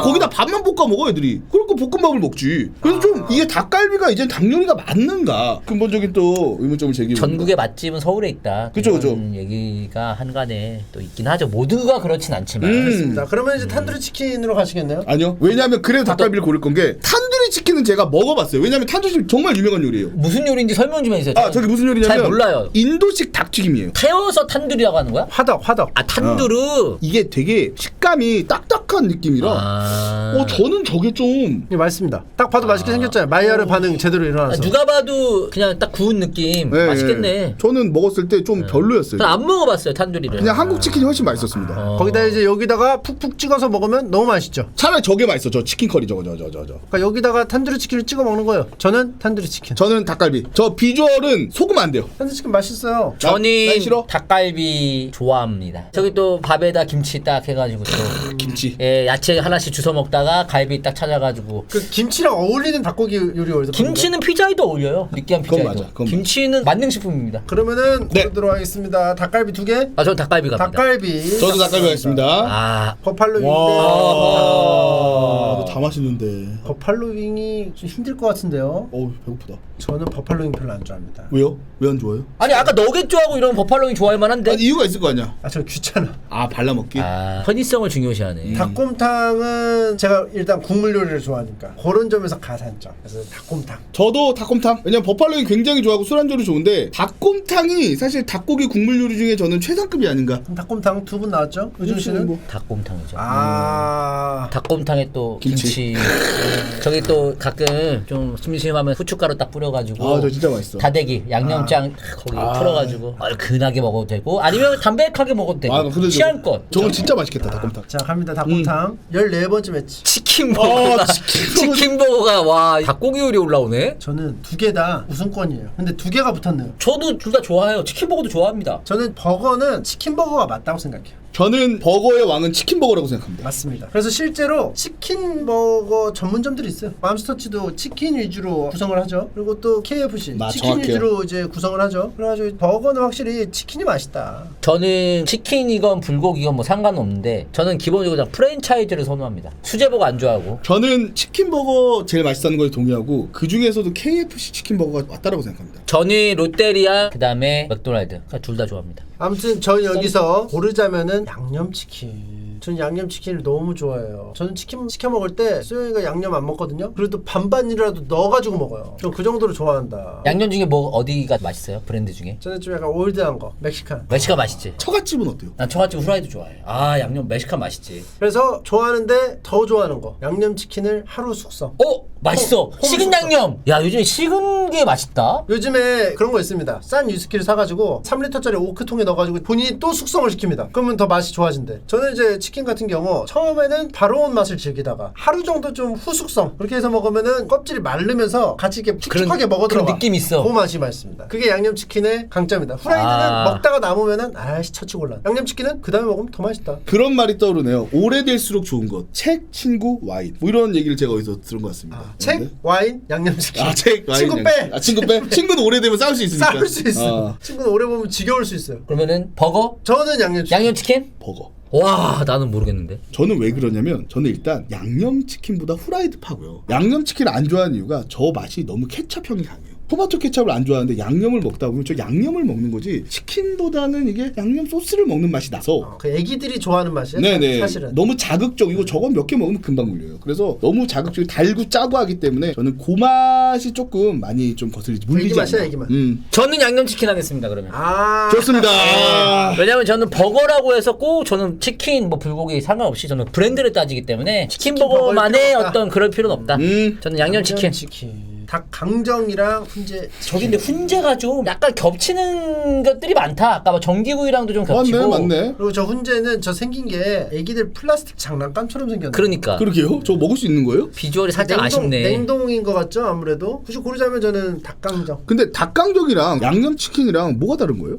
S1: 거기다 밥만 볶아 먹어 애들이. 그러니까 볶음밥을 먹지. 그래서 좀 이게 닭갈비가 이제 당뇨리가 맞는가 근본적인 또 의문점을 제기합니다.
S3: 전국의 맛집은 서울에 있다.
S1: 그쵸,
S3: 그런
S1: 그쵸.
S3: 얘기가 한간에 또 있긴 하죠. 모두가 그렇진 않지만.
S2: 그렇습니다. 그러면 이제 탄두리치킨으로 가시겠네요?
S1: 아니요. 왜냐하면 그래도 닭갈비를 고를 건 게 탄두리 치킨은 제가 먹어봤어요. 왜냐하면 탄두리 치킨 정말 유명한 요리예요.
S3: 무슨 요리인지 설명 좀 해주세요.
S1: 저게 무슨 요리냐면
S3: 잘 몰라요.
S1: 인도식 닭튀김이에요.
S3: 태워서 탄두리라고 하는 거야?
S2: 화덕.
S3: 탄두르.
S1: 이게 되게 식감이 딱딱한 느낌이라 저는 저게 좀
S2: 예, 맛있습니다. 딱 봐도 맛있게 생겼잖아요. 마이야르 반응 제대로 일어나서.
S3: 누가 봐도 그냥 딱 구운 느낌.
S1: 네,
S3: 맛있겠네.
S1: 저는 먹었을 때 좀 별로였어요.
S3: 전 안 먹어봤어요 탄두리를.
S1: 그냥 한국 치킨이 훨씬 맛있었습니다.
S2: 거기다 이제 여기다가 푹푹 찍어서 먹으면 너무 맛있죠.
S1: 차라리 저게 맛있어. 저 치킨 커리 저거.
S2: 그러니까 여기다가 탄두리치킨을 찍어 먹는 거예요. 저는 탄두리치킨.
S1: 저는 닭갈비. 저 비주얼은 속으면 안 돼요.
S2: 탄두리치킨 맛있어요.
S1: 난 싫어?
S3: 닭갈비 좋아합니다. 저기 또 밥에다 김치 딱 해가지고 또
S1: 김치.
S3: 예, 야채 하나씩 주워 먹다가 갈비 딱 찾아가지고
S2: 그 김치랑 어울리는 닭고기 요리 어디서
S3: 김치는 피자에도 어울려요. 느끼한
S1: 그건
S3: 피자에도.
S1: 맞아, 그건
S3: 김치는 만능식품입니다.
S2: 그러면은
S1: 네.
S2: 고르도록 하겠습니다. 닭갈비 2개.
S3: 저는 닭갈비 갑니다.
S2: 닭갈비.
S1: 저도 닭갈비 하겠습니다.
S2: 버팔로
S1: 와.
S2: 윙인데
S1: 다 맛있는데.
S2: 버팔로 윙이 좀 힘들 것 같은데요.
S1: 어우 배고프다.
S2: 저는 버팔로 윙 별로 안 좋아합니다.
S1: 왜요? 왜 안 좋아요?
S3: 아니 아까 너겟 좋아하고 이런 버팔로잉 좋아할 만한데.
S1: 아니 이유가 있을 거 아니야.
S2: 저 귀찮아.
S1: 발라먹기.
S3: 편의성을 중요시하네.
S2: 닭곰탕은 제가 일단 국물 요리를 좋아하니까 그런 점에서 가산점. 그래서 닭곰탕.
S1: 저도 닭곰탕. 왜냐면 버팔로잉 굉장히 좋아하고 술안주로 좋은데 닭곰탕이 사실 닭고기 국물 요리 중에 저는 최상급이 아닌가.
S2: 그럼 닭곰탕 2분 나왔죠? 의준 씨는?
S1: 뭐.
S3: 닭곰탕이죠. 닭곰탕에 또 김치. 저기 또 가끔 좀 심심하면 후춧가루 딱 뿌려가지고.
S1: 저 진짜 맛있어.
S3: 다대기 양념장 거기 풀어가지고 얼큰하게 먹어도 되고 아니면 담백하게 먹어도 되고. 취향껏.
S1: 저건 진짜 맛있겠다 닭곰탕.
S2: 자 갑니다. 닭곰탕 14번째 매치.
S3: 치킨버거가 치킨버거가 와 닭고기 요리 올라오네.
S2: 저는 2개 다 우승권이에요. 근데 2개가 붙었네요.
S3: 저도 둘 다 좋아해요. 치킨버거도 좋아합니다.
S2: 저는 버거는 치킨버거가 맞다고 생각해요.
S1: 저는 버거의 왕은 치킨버거라고 생각합니다.
S2: 맞습니다. 그래서 실제로 치킨버거 전문점들이 있어요. 맘스터치도 치킨 위주로 구성을 하죠. 그리고 또 KFC 치킨
S1: 정확해요.
S2: 위주로 이제 구성을 하죠. 그래가지고 버거는 확실히 치킨이 맛있다.
S3: 저는 치킨이건 불고기건 뭐 상관없는데 저는 기본적으로 그냥 프랜차이즈를 선호합니다. 수제버거 안 좋아하고.
S1: 저는 치킨버거 제일 맛있다는 거에 동의하고 그 중에서도 KFC 치킨버거가 맞다라고 생각합니다.
S3: 저는 롯데리아 그다음에 맥도날드 둘 다 좋아합니다.
S2: 아무튼 저는 여기서 고르자면은 양념치킨. 저는 양념치킨을 너무 좋아해요. 저는 치킨 시켜 먹을 때 수영이가 양념 안 먹거든요. 그래도 반반이라도 넣어가지고 먹어요. 전 그 정도로 좋아한다.
S3: 양념 중에 뭐 어디가 맛있어요? 브랜드 중에?
S2: 저는 좀 약간 올드한 거, 멕시칸.
S3: 멕시칸 맛있지.
S1: 처갓집은 어때요?
S3: 난 처갓집 후라이드 좋아해. 양념 멕시칸 맛있지.
S2: 그래서 좋아하는데 더 좋아하는 거 양념치킨을 하루 숙성.
S3: 맛있어. 식은 양념. 야 요즘에 식은 게 맛있다.
S2: 요즘에 그런 거 있습니다. 싼 위스키를 사가지고 3리터짜리 오크통에 넣어가지고 본인이 또 숙성을 시킵니다. 그러면 더 맛이 좋아진대. 저는 이제 치킨 같은 경우 처음에는 바로 온 맛을 즐기다가 하루 정도 좀 후숙성 그렇게 해서 먹으면은 껍질이 마르면서 같이 이렇게 촉촉하게 먹어 들어가.
S3: 그런 느낌 있어.
S2: 그 맛이 맛있습니다. 그게 양념치킨의 강점이다. 후라이드는 먹다가 남으면은 아이씨 처치곤란. 양념치킨은 그 다음에 먹으면 더 맛있다.
S1: 그런 말이 떠오르네요. 오래될수록 좋은 것. 책, 친구, 와인. 뭐 이런 얘기를 제가 어디서 들은 것 같습니다.
S2: 책, 와인, 양념치킨.
S1: 책, 와인.
S2: 친구 빼.
S1: 친구 빼. 친구는 오래되면 싸울 수 있으니까.
S2: 싸울 수 있어. 친구는 오래 보면 지겨울 수 있어요.
S3: 그러면은 버거?
S2: 저는 양념치킨.
S3: 양념치킨?
S1: 버거.
S3: 와 나는 모르겠는데.
S1: 저는 왜 그러냐면 저는 일단 양념치킨보다 후라이드 파고요. 양념치킨을 안 좋아하는 이유가 저 맛이 너무 케첩향이 강해요. 토마토 케찹을 안 좋아하는데 양념을 먹다 보면 저 양념을 먹는 거지 치킨보다는 이게 양념 소스를 먹는 맛이 나서
S2: 그 애기들이 좋아하는 맛이야.
S1: 네네
S2: 사실은.
S1: 너무 자극적이고 저건 몇 개 먹으면 금방 물려요. 그래서 너무 자극적이고 달고 짜고 하기 때문에 저는 그 맛이 조금 많이 좀 거슬리지 물리지
S2: 애기 맛이야,
S1: 않나.
S2: 애기 맛.
S3: 저는 양념치킨 하겠습니다 그러면.
S1: 좋습니다.
S3: 왜냐면 저는 버거라고 해서 꼭 저는 치킨 뭐 불고기 상관없이 저는 브랜드를 따지기 때문에 치킨 버거만의
S2: 버거일 필요
S3: 어떤 그럴 필요는 없다. 저는 양념치킨.
S2: 닭 강정이랑 훈제.
S3: 저기 근데 훈제가 좀 약간 겹치는 것들이 많다. 아까 뭐 전기구이랑도 좀 겹치고.
S1: 맞네.
S2: 그리고 저 훈제는 저 생긴 게 애기들 플라스틱 장난감처럼 생겼네.
S3: 그러니까
S1: 그러게요. 저거 먹을 수 있는 거예요?
S3: 비주얼이 살짝 아쉽네.
S2: 냉동인 것 같죠 아무래도. 굳이 고르자면 저는 닭강정.
S1: 근데 닭강정이랑 양념치킨이랑 뭐가 다른 거예요?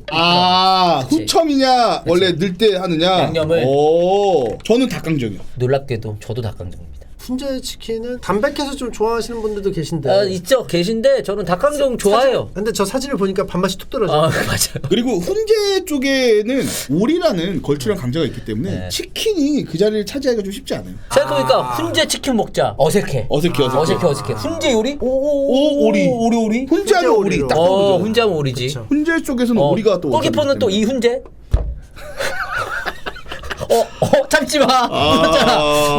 S3: 그치.
S1: 후첨이냐 원래 넣을 때 하느냐?
S3: 양념을.
S1: 오, 저는 닭강정이요.
S3: 놀랍게도 저도 닭강정입니다.
S2: 훈제 치킨은 담백해서 좀 좋아하시는 분들도 계신데.
S3: 있죠. 계신데 저는 닭강정 좋아해요.
S2: 근데 저 사진을 보니까 밥맛이 툭 떨어져.
S3: 맞아요.
S1: 그리고 훈제 쪽에는 오리라는 걸출한 강자가 있기 때문에
S3: 네.
S1: 치킨이 그 자리를 차지하기가 좀 쉽지 않아요.
S3: 생각해보니까 훈제 치킨 먹자. 어색해.
S1: 어색해.
S3: 훈제 요리?
S1: 오, 오리.
S3: 오리.
S1: 훈제하면 오리
S2: 오리로.
S1: 딱 떠오르죠.
S3: 훈제하면 오리지.
S2: 그쵸.
S1: 훈제 쪽에서는 오리가 또
S3: 골키퍼는 또
S1: 어색하기
S3: 이훈제? 참지 마.
S1: 아.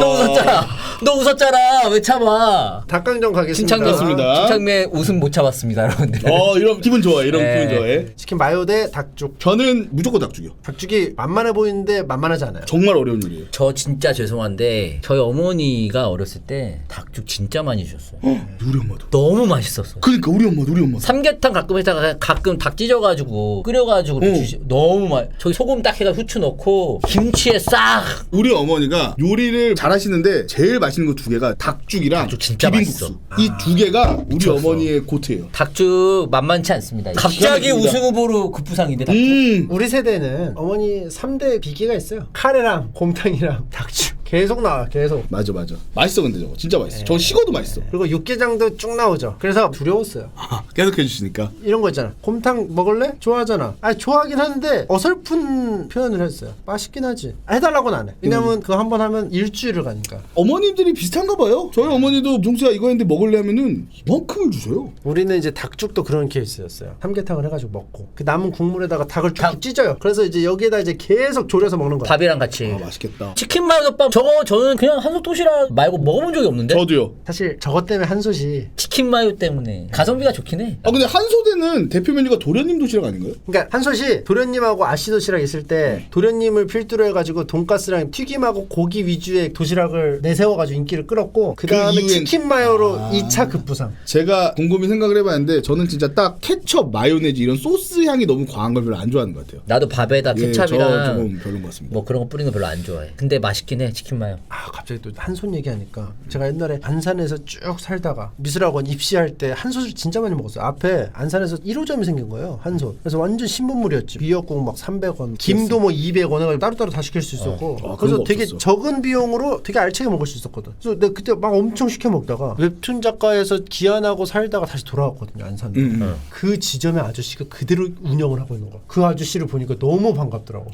S3: 너 웃었잖아. 왜 참아?
S2: 닭강정 가겠습니다.
S3: 김창매 웃음 못 참았습니다, 여러분들.
S1: 때문에. 이런 기분 좋아해. 이런
S3: 네.
S1: 기분 좋아해.
S2: 치킨 마요 대 닭죽.
S1: 저는 무조건 닭죽이요.
S2: 닭죽이 만만해 보이는데 만만하지 않아요.
S1: 정말 어려운 요리예요.
S3: 저 진짜 죄송한데 저희 어머니가 어렸을 때 닭죽 진짜 많이 주셨어요.
S1: 우리 엄마도.
S3: 너무 맛있었어.
S1: 그러니까 우리 엄마도.
S3: 삼계탕 가끔 했다가 가끔 닭 찢어가지고 끓여가지고 너무 저기 소금 딱 해가 후추 넣고 김치에 싹.
S1: 우리 어머니가 요리를 잘하시는데 제일 맛있는 거 두 개가 닭죽이랑
S3: 닭죽 진짜
S1: 비빔국수.
S3: 맛있어.
S1: 이 두 개가 우리 어머니의 고트예요.
S3: 닭죽 만만치 않습니다. 갑자기
S1: 막힙니다.
S3: 우승 후보로 급부상인데 닭죽.
S2: 우리 세대는 어머니 3대 비계가 있어요. 카레랑 곰탕이랑 닭죽. 계속 나와 계속.
S1: 맞아. 맛있어 근데 저거 진짜 맛있어. 저 식어도 맛있어.
S2: 그리고 육개장도 쭉 나오죠. 그래서 두려웠어요.
S1: 계속 해주시니까.
S2: 이런 거 있잖아. 곰탕 먹을래? 좋아하잖아. 아니 좋아하긴 하는데 어설픈 표현을 했어요. 맛있긴 하지. 해달라고는 안 해. 왜냐면 그거 한 번 하면 일주일을 가니까.
S1: 어머님들이 비슷한가 봐요. 저희 어머니도 종수야 이거 했는데 먹으려면은 이만큼을 주세요.
S2: 우리는 이제 닭죽도 그런 케이스였어요. 삼계탕을 해가지고 먹고 그 남은 국물에다가 닭을 쭉 찢어요. 그래서 이제 여기에다 이제 계속 졸여서 먹는 거야.
S3: 밥이랑 같이.
S1: 맛있겠다.
S3: 치킨 마요덮밥 저는 그냥 한솥 도시락 말고 먹어본 적이 없는데.
S1: 저도요.
S2: 사실 저것 때문에 한솥이.
S3: 치킨 마요 때문에 가성비가 좋긴 해.
S1: 근데 한소대는 대표 메뉴가 도련님 도시락 아닌가요?
S2: 그러니까 한솥이 도련님하고 아씨 도시락 있을 때 도련님을 필두로 해가지고 돈가스랑 튀김하고 고기 위주의 도시락을 내세워가지고 인기를 끌었고 그 다음에
S1: 이후엔-
S2: 치킨 마요로 2차 급부상.
S1: 제가 곰곰이 생각을 해봤는데 저는 진짜 딱 케첩, 마요네즈 이런 소스 향이 너무 과한 걸 별로 안 좋아하는 것 같아요.
S3: 나도 밥에다
S1: 예, 저
S3: 케찹이랑
S1: 조금 별로인 것 같습니다.
S3: 뭐 그런 거 뿌리는 거 별로 안 좋아해. 근데 맛있긴 해 치킨 마요.
S2: 갑자기 또 한솥 얘기하니까 제가 옛날에 안산에서 쭉 살다가 미술학원 입시할 때 한솥을 진짜 많이 먹었어요. 앞에 안산에서 1호점이 생긴 거예요. 한솥. 그래서 완전 신문물이었지. 미역국 막 300원, 김도 뭐 200원 해가지고 따로따로 다 시킬 수 있었고
S1: 그런
S2: 그래서
S1: 거
S2: 되게
S1: 없었어.
S2: 적은 비용으로 되게 알차게 먹을 수 있었거든. 그래서 내가 그때 막 엄청 시켜 먹다가 웹툰 작가에서 기한하고 살다가 다시 돌아왔거든요. 안산으로. 그 지점의 아저씨가 그대로 운영을 하고 있는 거야. 그 아저씨를 보니까 너무 반갑더라고.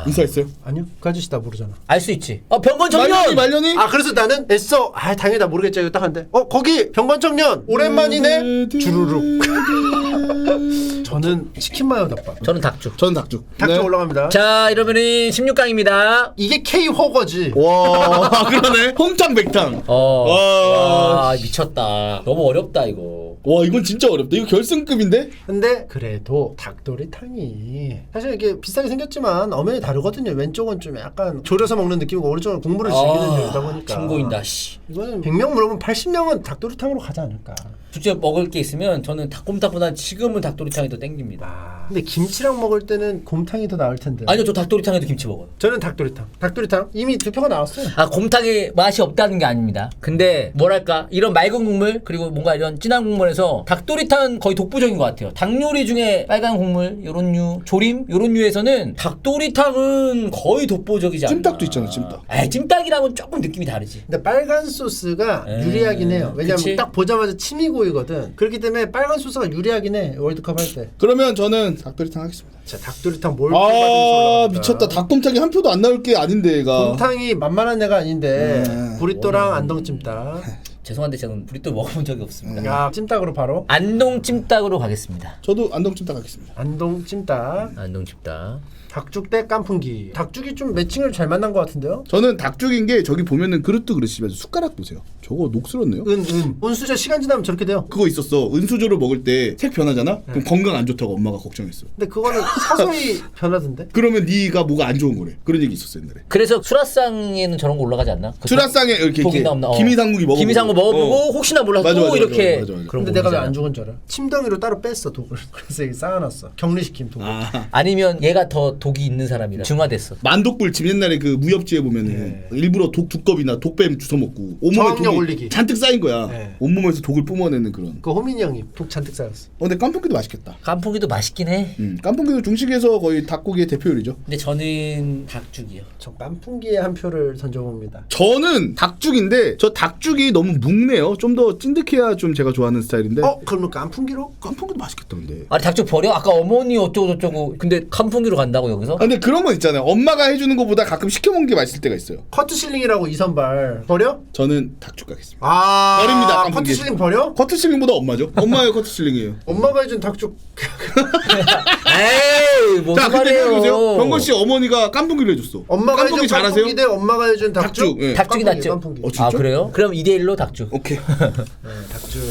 S1: 인사했어요?
S2: 아니요? 그 아저씨 나 모르잖아.
S3: 알 수 있지. 병건 청년.
S1: 말년이?
S2: 그래서 나는 애써 당연히 나 모르겠지 이거 딱 한데 거기 병건청년 오랜만이네 주르륵. 저는 치킨 마요 덮밥.
S3: 저는 닭죽.
S1: 저는 닭죽.
S2: 닭죽
S1: 네.
S2: 올라갑니다.
S3: 자 이러면은 16강입니다.
S2: 이게 K 허거지.
S1: 와 그러네. 홍탕 백탕.
S3: 와 미쳤다. 너무 어렵다 이거.
S1: 와 이건 진짜 어렵다. 이거 결승급인데?
S2: 근데 그래도 닭도리탕이 사실 이게 비싸게 생겼지만 엄연히 다르거든요. 왼쪽은 좀 약간 졸여서 먹는 느낌이고 오른쪽은 국물을 즐기는 요리다 보니까.
S3: 침 고인다 씨.
S2: 이거는 100명 물어보면 80명은 닭도리탕으로 가지 않을까.
S3: 직접 먹을 게 있으면 저는 닭곰탕보다 지금은 닭도리탕이 더 땡깁니다.
S2: 근데 김치랑 먹을 때는 곰탕이 더 나을 텐데.
S3: 아니요 저 닭도리탕에도 김치 먹어요.
S2: 저는 닭도리탕. 닭도리탕 이미 투표가 나왔어요.
S3: 곰탕의 맛이 없다는 게 아닙니다. 근데 뭐랄까 이런 맑은 국물 그리고 뭔가 이런 진한 국물에서 닭도리탕은 거의 독보적인 것 같아요. 닭 요리 중에 빨간 국물 요런 류 조림 요런 류에서는 닭도리탕은 거의 독보적이지 않나.
S1: 찜닭도 있잖아 찜닭.
S3: 찜닭이랑은 조금 느낌이 다르지.
S2: 근데 빨간 소스가 유리하긴 해요. 왜냐면
S3: 그치?
S2: 딱 보자마자 침이 고이거든. 그렇기 때문에 빨간 소스가 유리하긴 해. 월드컵 할 때.
S1: 그러면 저는 닭도리탕 하겠습니다.
S2: 자, 닭도리탕 몰표 받으면서 올라갑니다.
S1: 미쳤다. 닭곰탕이 한 표도 안 나올 게 아닌데 얘가.
S2: 곰탕이 만만한 애가 아닌데 브리또랑 안동찜닭.
S3: 죄송한데 저는 브리또 먹어본 적이 없습니다.
S2: 야, 찜닭으로 바로.
S3: 안동 찜닭으로 가겠습니다.
S1: 저도 안동찜닭 하겠습니다.
S2: 안동 찜닭.
S3: 안동 찜닭.
S2: 닭죽 대 깐풍기. 닭죽이 좀 매칭을 잘 만난 것 같은데요?
S1: 저는 닭죽인 게 저기 보면은 그릇도 그릇이지만 숟가락 보세요. 저거 녹슬었네요.
S2: 은수저 시간 지나면 저렇게 돼요.
S1: 그거 있었어. 은수저를 먹을 때 색 변하잖아? 그럼 건강 안 좋다고 엄마가 걱정했어.
S2: 근데 그거는 서서히 변하던데?
S1: 그러면 네가 뭐가 안 좋은 거래. 그런 얘기 있었어 옛날에.
S3: 그래서 수라상에는 저런 거 올라가지 않나? 그
S1: 수라상에 이렇게 김이상국이 먹어보고
S3: 김이상국 먹어보고 혹시나 몰라서 또 이렇게
S1: 맞아.
S3: 그런
S2: 근데
S3: 거
S2: 내가 왜
S3: 올리잖아.
S2: 안 죽은 줄 알아? 침덩이로 따로 뺐어 독을. 그래서 이게 쌓아놨어. 격리시킴 독을.
S3: 아니면 얘가 더 독이 있는 사람이라 중화됐어.
S1: 만독불집 옛날에 그 무협지에 보면은 일부러 독 두껍이나 독뱀 주워 먹고 온몸에
S2: 저항력
S1: 독이
S2: 올리기.
S1: 잔뜩 쌓인 거야.
S2: 네.
S1: 온몸에서 독을 뿜어내는 그런.
S2: 그 호민이 형이 독 잔뜩 쌓였어.
S1: 근데 깐풍기도 맛있겠다.
S3: 깐풍기도 맛있긴 해.
S1: 깐풍기도 중식에서 거의 닭고기의 대표 요리죠.
S3: 근데 저는 닭죽이요.
S2: 저 깐풍기에 한 표를 던져봅니다.
S1: 저는 닭죽인데 저 닭죽이 너무 묵네요. 좀 더 찐득해야 좀 제가 좋아하는 스타일인데.
S2: 그러면 깐풍기로?
S1: 깐풍기도 맛있겠다 근데.
S3: 아니 닭죽 버려? 아까 어머니 어쩌고 저쩌고 근데 깐풍기로 간다고 여기서?
S1: 근데 그런 거 있잖아요. 엄마가 해주는 것보다 가끔 시켜 먹는 게 맛있을 때가 있어요.
S2: 커트실링이라고 이선발 버려?
S1: 저는 닭죽 가겠습니다.
S2: 버립니다.
S1: 버립니다, 깐풍기.
S2: 커트실링 버려?
S1: 커트실링보다 엄마죠. 엄마의 커트실링이에요.
S2: 엄마가 해준 닭죽.
S3: 에이 무슨
S1: 자, 근데 생각해보세요.
S3: 말이에요.
S1: 병건 씨 어머니가 깐풍기를 해줬어.
S2: 엄마가
S1: 깐풍기
S2: 해준
S1: 잘하세요?
S2: 깐풍기 대 엄마가 해준 닭죽.
S1: 닭죽, 예.
S3: 닭죽이 낫죠.
S2: 깐풍기.
S1: 진짜?
S3: 아 그래요? 그럼 2대1로 닭죽.
S1: 오케이.
S2: 네, 닭죽.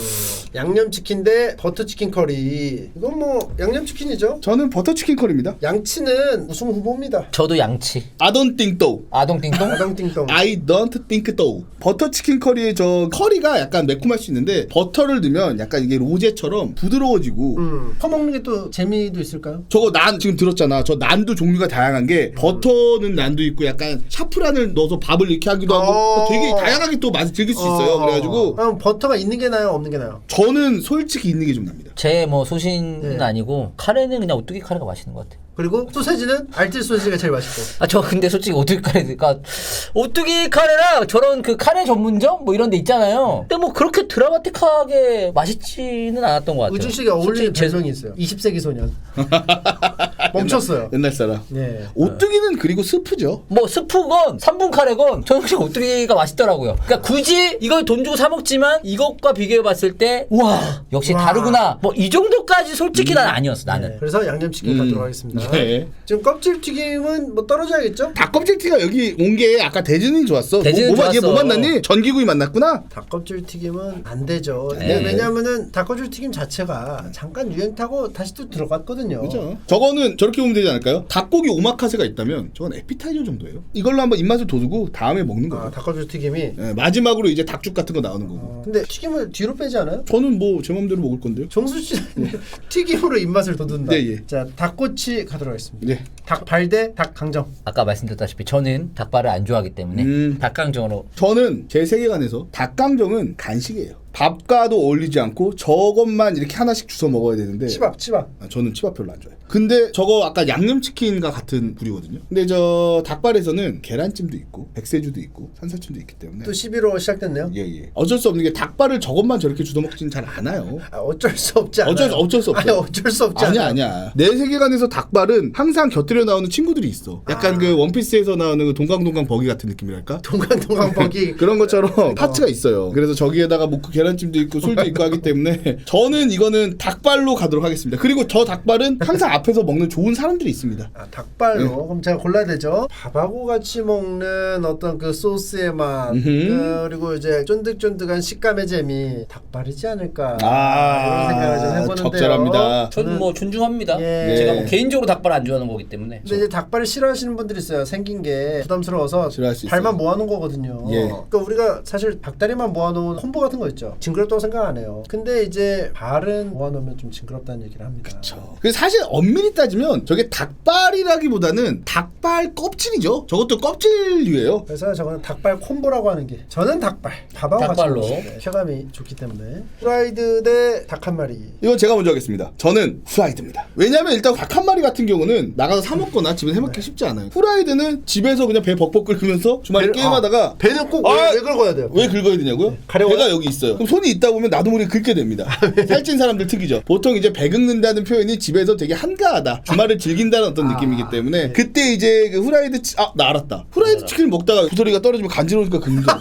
S2: 양념치킨 대 버터치킨 커리. 이건 뭐 양념치킨이죠.
S1: 저는 버터치킨 커리입니다.
S2: 양치는 우승 후보입니다.
S3: 저도 양치.
S1: I don't think so.
S3: 아동띵동?
S2: 아당띵동.
S1: I don't think so. 버터치킨 커리의 저 커리가 약간 매콤할 수 있는데 버터를 넣으면 약간 이게 로제처럼 부드러워지고
S2: 퍼먹는 게 또 재미도 있을까요?
S1: 저거 난 지금 들었잖아. 저 난도 종류가 다양한 게 버터는 난도 있고 약간 샤프란을 넣어서 밥을 이렇게 하기도 하고 되게 다양하게 또 맛을 즐길 수 있어요. 그래가지고
S2: 그럼 버터가 있는 게 나요, 없는 게 나요?
S1: 저는 솔직히 있는 게 좀 납니다.
S3: 제 뭐 소신은
S2: 네.
S3: 아니고 카레는 그냥 오뚜기 카레가 맛있는 것 같아요.
S2: 그리고 소세지는 알뜰 소세지가 제일 맛있고.
S3: 아 저 근데 솔직히 오뚜기 카레가 오뚜기 카레랑 저런 그 카레 전문점 뭐 이런 데 있잖아요. 근데 뭐 그렇게 드라마틱하게 맛있지는 않았던 것 같아요.
S2: 우준 씨가 어울리는
S3: 솔직히
S2: 별명이 있어요. 20세기 소년. 멈췄어요.
S1: 옛날 사람.
S2: 네.
S1: 오뚜기는 그리고 스프죠.
S3: 뭐 스프건 3분 카레건 저는 혹시 오뚜기가 맛있더라고요. 그러니까 굳이 이걸 돈 주고 사 먹지만 이것과 비교해 봤을 때 우와 역시
S2: 와.
S3: 다르구나. 뭐 이 정도까지 솔직히 난 아니었어 나는.
S2: 네. 그래서 양념치킨 갖도록 하겠습니다.
S1: 네.
S2: 지금 껍질 튀김은 뭐 떨어져야겠죠?
S1: 닭껍질티가 여기 온 게 아까 대진이 좋았어.
S3: 대진은
S1: 얘 뭐
S3: 좋았어.
S1: 만났니? 전기구이 만났구나.
S2: 닭껍질 튀김은 안 되죠.
S1: 네.
S2: 왜냐면은 닭껍질 튀김 자체가 잠깐 유행 타고 다시 또 들어갔거든요.
S1: 그죠. 저거는 저렇게 보면 되지 않을까요? 닭고기 오마카세가 있다면 저건 에피타이저 정도예요. 이걸로 한번 입맛을 돋우고 다음에 먹는 거예요.
S2: 닭껍질 튀김이.
S1: 네, 마지막으로 이제 닭죽 같은 거 나오는 거고.
S2: 근데 튀김을 뒤로 빼지 않아요?
S1: 저는 뭐 제 맘대로 먹을 건데요.
S2: 정수 씨 튀김으로 입맛을 돋운다.
S1: 네, 예.
S2: 자, 닭꼬치 가도록 하겠습니다.
S1: 네.
S2: 닭발 대 닭강정.
S3: 아까 말씀드렸다시피 저는 닭발을 안 좋아하기 때문에 닭강정으로.
S1: 저는 제 세계관에서 닭강정은 간식이에요. 밥과도 어울리지 않고 저것만 이렇게 하나씩 주워 먹어야 되는데
S2: 치밥.
S1: 저는 치밥 별로 안 좋아해요. 근데 저거 아까 양념치킨과 같은 부류거든요. 근데 저 닭발에서는 계란찜도 있고 백세주도 있고 산사찜도 있기 때문에
S2: 또 11호 시작됐네요.
S1: 예. 어쩔 수 없는 게 닭발을 저것만 저렇게 주워 먹지는 잘 않아요.
S2: 어쩔 수 없지 않아요.
S1: 어쩔 수 없죠.
S2: 아니, 어쩔 수 없지 않아요.
S1: 아니야. 내 세계관에서 닭발은 항상 곁들여 나오는 친구들이 있어. 약간 그 원피스에서 나오는 그 동강동강 버기 같은 느낌이랄까?
S2: 동강 버기.
S1: 그런 것처럼 파츠가 있어요. 그래서 저기에다가 뭐 계란찜도 있고 술도 있고 하기 때문에 저는 이거는 닭발로 가도록 하겠습니다. 그리고 저 닭발은 항상 앞에서 먹는 좋은 사람들이 있습니다.
S2: 닭발로.
S1: 네.
S2: 그럼 제가 골라야 되죠. 밥하고 같이 먹는 어떤 그 소스의 맛 그리고 이제 쫀득쫀득한 식감의 재미 닭발이지 않을까 이런 생각을 좀 해보는데요.
S1: 적절합니다.
S3: 저는 뭐 존중합니다.
S2: 예.
S3: 제가 뭐 개인적으로 닭발 안 좋아하는 거기 때문에.
S2: 근데 이제 닭발을 싫어하시는 분들이 있어요. 생긴 게 부담스러워서
S1: 싫어할 수
S2: 발만
S1: 있어요.
S2: 모아놓은 거거든요.
S1: 예.
S2: 그러니까 우리가 사실 닭다리만 모아놓은 콤보 같은 거 있죠. 징그럽다고 생각 안 해요. 근데 이제 발은 모아놓으면 좀 징그럽다는 얘기를 합니다.
S1: 그래서 사실 엄밀히 따지면 저게 닭발이라기보다는 닭발 껍질이죠. 저것도 껍질류예요.
S2: 그래서 저거는 닭발 콤보라고 하는 게 저는 닭발 밥하고
S3: 닭발로.
S2: 같이 먹을 때 쾌감이 좋기 때문에 프라이드 대 닭 한 마리.
S1: 이건 제가 먼저 하겠습니다. 저는 후라이드입니다. 왜냐면 일단 닭 한 마리 같은 경우는 나가서 사 먹거나 집에서 해먹기 쉽지 않아요. 후라이드는 집에서 그냥 배 벅벅 끓으면서 주말에 게임하다가
S2: 배는 꼭 왜 긁어야 돼요?
S1: 왜 긁어야 되냐고요?
S2: 가려워요?
S1: 배가 여기 있어요. 그럼 손이 있다 보면 나도 모르게 긁게 됩니다. 살찐 사람들 특이죠. 보통 이제 배 긁는다는 표현이 집에서 되게 한가하다. 주말을 즐긴다는 어떤 느낌이기 때문에 그때 이제 그 후라이드 나 알았다. 후라이드 치킨을 먹다가 구더리가 떨어지면 간지러우니까 긁는 거.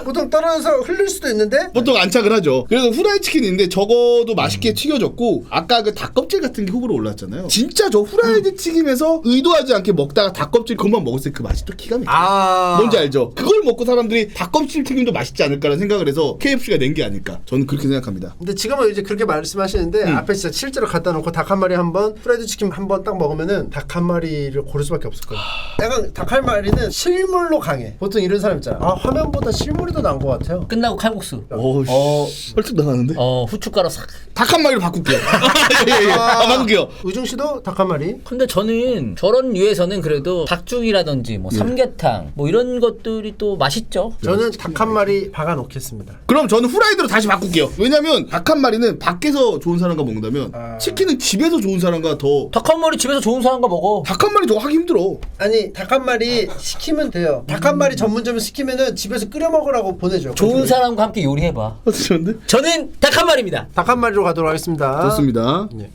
S2: 보통 떨어져서 흘릴 수도 있는데
S1: 보통 안착을 하죠. 그래서 후라이 치킨인데 적어도 맛있게 튀겨졌고 아까 그 닭껍질 같은 게 후보로 올랐잖아요. 진짜 저 후라이드 튀김에서 의도하지 않게 먹다가 닭껍질 그것만 먹었을 때 그 맛이 또 기가 막혀요. 뭔지 알죠? 그걸 먹고 사람들이 닭껍질 튀김도 맛있지 않을까라는 생각을 해서 KFC가 낸 게 아닐까. 저는 그렇게 생각합니다.
S2: 근데 지금은 이제 그렇게 말씀하시는데 앞에 진짜 실제로 갖다 놓고 닭 한 마리 한번 프라이드 치킨 한 번 딱 먹으면은 닭 한 마리를 고를 수밖에 없을 거예요. 약간 닭 한 마리는 실물로 강해. 보통 이런 사람 있잖아. 아 화면보다 실물이 더 나은 것 같아요.
S3: 끝나고 칼국수.
S1: 헐떡 나가는데?
S3: 후춧가루 싹.
S1: 닭 한 마리로 바꿀게요. 예. 바꿀게요.
S2: 의중 씨도 닭 한 마리.
S3: 근데 저는 저런 류에서는 그래도 닭죽이라든지 뭐 삼계탕 뭐 이런 것들이 또 맛있죠.
S2: 저는 닭 한 마리 박아 놓겠습니다.
S1: 그럼 저는 후라이드로 다시 바꿀게요. 왜냐면 닭 한 마리는 밖에서 좋은 사람과 먹는다면 치킨은 집에서 좋은 사람과 더.
S3: 닭 한 마리 집에서 좋은 사람과 먹어.
S1: 닭 한 마리 더 하기 힘들어.
S2: 아니 닭 한 마리 시키면 돼요. 닭 한 마리 전문점에 시키면은 집에서 끓여 먹으라고 보내줘.
S3: 좋은 사람과 함께 요리해봐.
S1: 좋은데?
S3: 저는 닭 한 마리입니다.
S2: 닭 한 마리로 가도록 하겠습니다.
S1: 좋습니다.
S2: 네.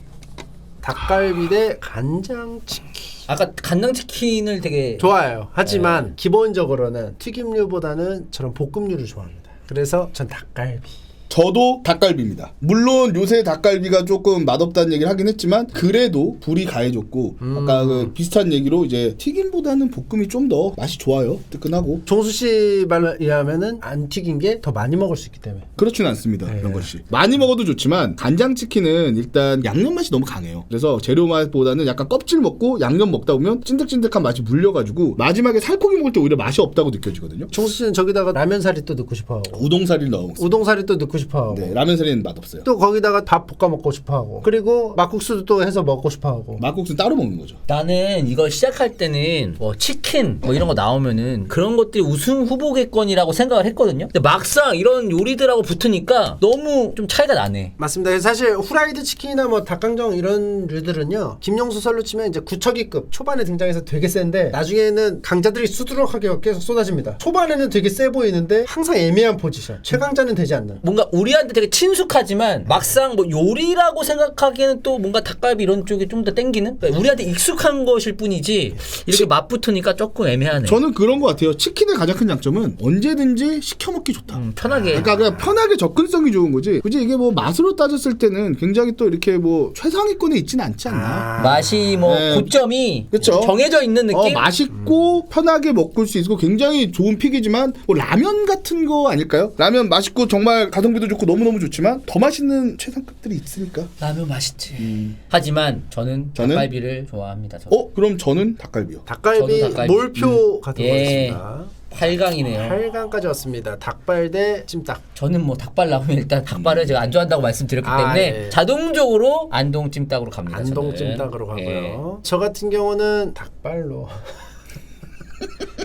S2: 닭갈비 대 간장치킨.
S3: 아까 간장치킨을 되게
S2: 좋아요. 하지만 기본적으로는 튀김류보다는 저는 볶음류를 좋아합니다. 그래서 전 닭갈비.
S1: 저도 닭갈비입니다. 물론 요새 닭갈비가 조금 맛없다는 얘기를 하긴 했지만 그래도 불이 가해졌고 아까 그 비슷한 얘기로 이제 튀김보다는 볶음이 좀 더 맛이 좋아요. 뜨끈하고.
S2: 종수 씨 말에 의하면은 안 튀긴 게 더 많이 먹을 수 있기 때문에.
S1: 그렇지는 않습니다. 이런 것이. 많이 먹어도 좋지만 간장치킨은 일단 양념 맛이 너무 강해요. 그래서 재료 맛보다는 약간 껍질 먹고 양념 먹다 보면 찐득찐득한 맛이 물려가지고 마지막에 살코기 먹을 때 오히려 맛이 없다고 느껴지거든요.
S2: 종수 씨는 저기다가 라면사리 또 넣고 싶어하고
S1: 우동사리를 넣어 먹습니다.
S2: 우동사리 또 넣고 싶어하고
S1: 네, 라면사리는 맛없어요.
S2: 또 거기다가 밥 볶아 먹고 싶어하고 그리고 막국수도 또 해서 먹고 싶어하고.
S1: 막국수는 따로 먹는 거죠.
S3: 나는 이걸 시작할 때는 뭐 치킨 뭐 이런 거 나오면은 그런 것들이 우승 후보겠거니라고 생각을 했거든요. 근데 막상 이런 요리들하고 붙으니까 너무 좀 차이가 나네.
S2: 맞습니다. 사실 후라이드 치킨이나 뭐 닭강정 이런 류들은요 김용수 설로 치면 이제 구척이급 초반에 등장해서 되게 센데 나중에는 강자들이 수두룩하게 계속 쏟아집니다. 초반에는 되게 세 보이는데 항상 애매한 포지션. 최강자는 되지 않는.
S3: 뭔가 우리한테 되게 친숙하지만 막상 뭐 요리라고 생각하기에는 또 뭔가 닭갈비 이런 쪽이 좀 더 땡기는? 그러니까 우리한테 익숙한 것일 뿐이지 이렇게 맛붙으니까 조금 애매하네.
S1: 저는 그런 것 같아요. 치킨의 가장 큰 장점은 언제든지 시켜 먹기 좋다.
S3: 편하게.
S1: 그러니까 그냥 편하게 접근성이 좋은 거지. 굳이 이게 뭐 맛으로 따졌을 때는 굉장히 또 이렇게 뭐 최상위권에 있지는 않지 않나.
S3: 맛이 뭐
S1: 네.
S3: 고점이
S1: 그쵸?
S3: 정해져 있는 느낌?
S1: 맛있고 편하게 먹을 수 있고 굉장히 좋은 픽이지만 뭐 라면 같은 거 아닐까요? 라면 맛있고 정말 가성비도 좋고 너무너무 좋지만 더 맛있는 최상급들이 있으니까.
S3: 라면 맛있지. 하지만 저는 닭갈비를 좋아합니다. 저는.
S1: 그럼 저는 닭갈비요.
S2: 닭갈비,
S3: 저도 닭갈비.
S2: 몰표 가도록
S3: 예.
S2: 하겠습니다.
S3: 8강이네요.
S2: 8강까지 왔습니다. 닭발 대 찜닭.
S3: 저는 뭐 닭발 나오면 일단 닭발을 제가 안 좋아한다고 말씀드렸기 때문에
S2: 예.
S3: 자동적으로 안동 찜닭으로 갑니다.
S2: 안동
S3: 저는.
S2: 찜닭으로 가고요.
S3: 예.
S2: 저 같은 경우는 닭발로.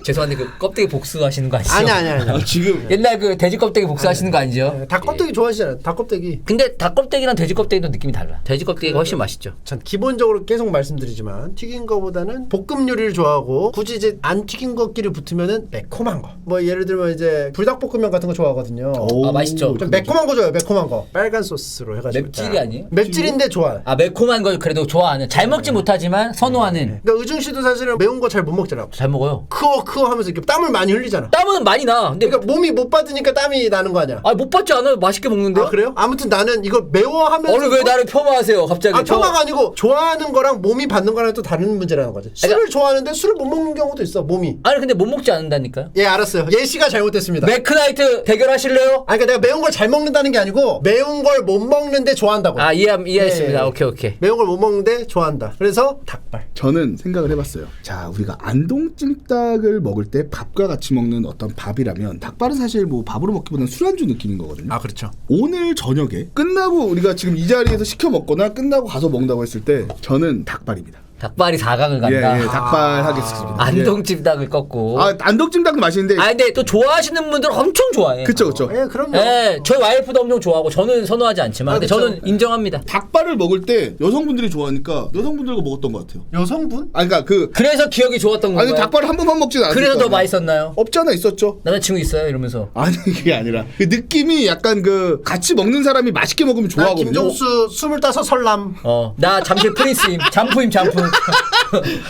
S3: 죄송한데 그 껍데기 복수하시는 거 아시죠?
S2: 아니.
S1: 지금
S3: 옛날 그 돼지 껍데기 복수하시는 거 아니죠?
S2: 닭 껍데기 좋아하시잖아요. 닭 껍데기.
S3: 근데 닭 껍데기랑 돼지 껍데기도 느낌이 달라. 돼지 껍데기가 훨씬 맛있죠.
S2: 전 기본적으로 계속 말씀드리지만 튀긴 거보다는 볶음 요리를 좋아하고 굳이 이제 안 튀긴 것끼리 붙으면은 매콤한 거. 뭐 예를 들면 이제 불닭볶음면 같은 거 좋아하거든요.
S3: 맛있죠.
S2: 좀 매콤한 거 좋아요. 매콤한 거. 빨간 소스로 해가지고.
S3: 맵찔이 아니에요?
S2: 맵찔인데 좋아요.
S3: 아 매콤한 걸 그래도 좋아하는. 잘 먹지 못하지만 선호하는.
S2: 그러니까 의중 씨도 사실은 매운 거 잘 못 먹잖아.
S3: 잘 먹어요.
S2: 크어 하면서 이렇게 땀을 많이 흘리잖아.
S3: 땀은 많이 나. 근데
S2: 그러니까 몸이 못 받으니까 땀이 나는 거 아니야.
S3: 못 받지 않아요. 맛있게 먹는데요.
S2: 아 그래요? 아무튼 나는 이걸 매워하면서
S3: 오늘 왜 나를 폄하하세요 갑자기?
S2: 폄하가 아니고 좋아하는 거랑 몸이 받는 거랑 또 다른 문제라는 거지. 술을 좋아하는데 술을 못 먹는 경우도 있어 몸이.
S3: 아니 근데 못 먹지 않는다니까요.
S2: 예 알았어요. 예시가 잘못됐습니다.
S3: 매크나이트 대결하실래요?
S2: 아니 그러니까 내가 매운 걸 잘 먹는다는 게 아니고 매운 걸 못 먹는데 좋아한다고.
S3: 아 이해했습니다.
S2: 예.
S3: 오케이.
S2: 매운 걸 못 먹는데 좋아한다. 그래서 닭발.
S1: 저는 생각을 해봤어요. 자, 우리가 안동찜닭을 먹을 때 밥과 같이 먹는 어떤 밥이라면 닭발은 사실 뭐 밥으로 먹기보다는 술안주 느낌인 거거든요.
S2: 아 그렇죠.
S1: 오늘 저녁에 끝나고 우리가 지금 이 자리에서 시켜 먹거나 끝나고 가서 먹는다고 했을 때 저는 닭발입니다.
S3: 닭발이 4강을 간다.
S1: 예, 닭발 하겠습니다.
S3: 안동찜닭을 꺾고.
S1: 안동찜닭도 맛있는데.
S3: 근데 또 좋아하시는 분들은 엄청 좋아해.
S1: 그쵸.
S2: 예 그럼요.
S3: 예, 저희 와이프도 엄청 좋아하고 저는 선호하지 않지만 근데
S2: 그쵸.
S3: 저는 인정합니다.
S1: 닭발을 먹을 때 여성분들이 좋아하니까 여성분들과 먹었던 것 같아요.
S2: 여성분?
S1: 그러니까
S3: 그래서 기억이 좋았던 건가요?
S1: 닭발을 한 번만 먹지는 않았어요.
S3: 그래서 더 맛있었나요?
S1: 없지 않아 있었죠.
S3: 남자친구 있어요? 이러면서.
S1: 아니 그게 아니라 그 느낌이 약간 그 같이 먹는 사람이 맛있게 먹으면
S2: 나
S1: 좋아하거든요.
S2: 김종수 25 설남.
S3: 나 잠실 프린스임. 잠푸임.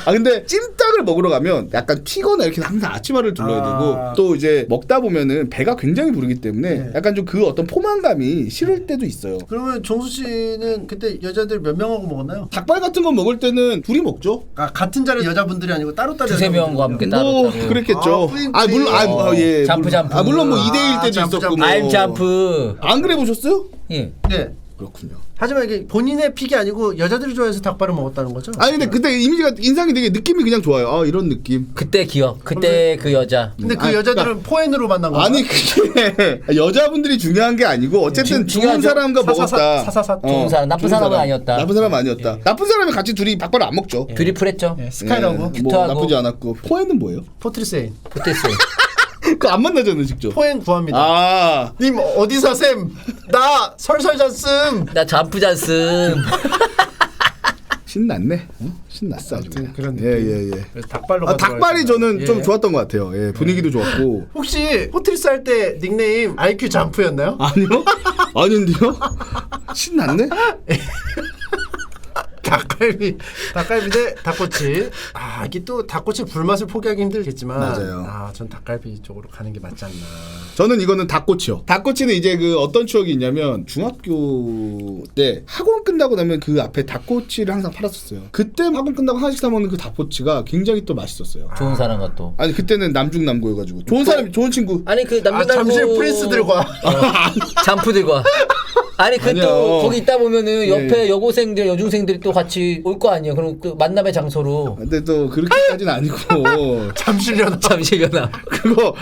S1: 근데 찜닭 식사를 먹으러 가면 약간 튀거나 이렇게 항상 아침알을 둘러야 되고 또 이제 먹다 보면은 배가 굉장히 부르기 때문에 약간 좀 그 어떤 포만감이 싫을 때도 있어요.
S2: 그러면 종수 씨는 그때 여자들 몇 명하고 먹었나요?
S1: 닭발 같은 거 먹을 때는 둘이 먹죠.
S2: 아, 같은 자리 여자분들이 아니고 따로따로
S3: 두세 명과 함께
S1: 뭐
S3: 따로.
S1: 그랬겠죠.
S2: 아,
S1: 물론 예.
S3: 잠프.
S1: 물론 뭐 2대1 때도
S2: 잠프,
S1: 있었고 뭐.
S3: I'm 점프.
S1: 안 그래 보셨어요?
S3: 예.
S2: 네.
S1: 그렇군요.
S2: 하지만 이게 본인의 픽이 아니고 여자들이 좋아해서 닭발을 먹었다는 거죠?
S1: 아니 근데 그때 이미지가 인상이 되게 느낌이 그냥 좋아요. 아 이런 느낌.
S3: 그때 기억. 그때 그 여자.
S2: 근데 그
S1: 아니,
S2: 여자들은 포엔으로 만난 거야?
S1: 아니 그게 여자분들이 중요한 게 아니고 어쨌든 좋은
S3: 중요하죠.
S1: 사람과 먹었다.
S2: 사사사.
S3: 좋은 사람, 나쁜 사람은 아니었다.
S1: 나쁜 사람 아니었다. 나쁜 사람이 같이 둘이 닭발을 안 먹죠.
S3: 둘이 풀했죠.
S2: 스카이라고?
S1: 뭐
S3: 큐트하고.
S1: 나쁘지 않았고. 포에는 뭐예요?
S2: 포트리세인.
S3: 그때스.
S1: 그거 안 만나잖아요 직접.
S2: 포엔 구합니다.
S1: 아
S2: 님 어디서 쌤? 나 설설잔씀.
S3: 나 점프 잔씀.
S1: 신났네. 신났어 아주.
S2: 아무튼 그런
S1: 예예 예.
S2: 그래서 닭발로
S1: 닭발이 저는
S2: 예.
S1: 좀 좋았던 것 같아요. 예, 분위기도 좋았고.
S2: 혹시 포트리스 할 때 닉네임 IQ 잠프였나요?
S1: 아니요? 아닌데요? 신났네?
S2: 닭갈비 대 닭꼬치. 아, 이게 또 닭꼬치 불맛을 포기하기 힘들겠지만
S1: 맞아요.
S2: 전 닭갈비 쪽으로 가는 게 맞지 않나.
S1: 저는 이거는 닭꼬치요. 닭꼬치는 이제 그 어떤 추억이 있냐면 중학교 때 학원 끝나고 나면 그 앞에 닭꼬치를 항상 팔았었어요. 그때 학원 끝나고 하나씩 사 먹는 그 닭꼬치가 굉장히 또 맛있었어요.
S3: 좋은 사람과 또.
S1: 아니 그때는 남중남고여가지고 좋은 사람 좋은 친구.
S3: 아니 그 남자
S2: 잠실 프린스들과
S3: 잠프들과. 아니 그
S1: 아니요.
S3: 또 거기 있다 보면은 옆에
S1: 예.
S3: 여고생들 여중생들이 또 같이 올 거 아니에요. 그럼 그 만남의 장소로
S1: 근데 또 그렇게까지는 아니고
S2: 잠실연합.
S3: 잠실연합.
S1: 그거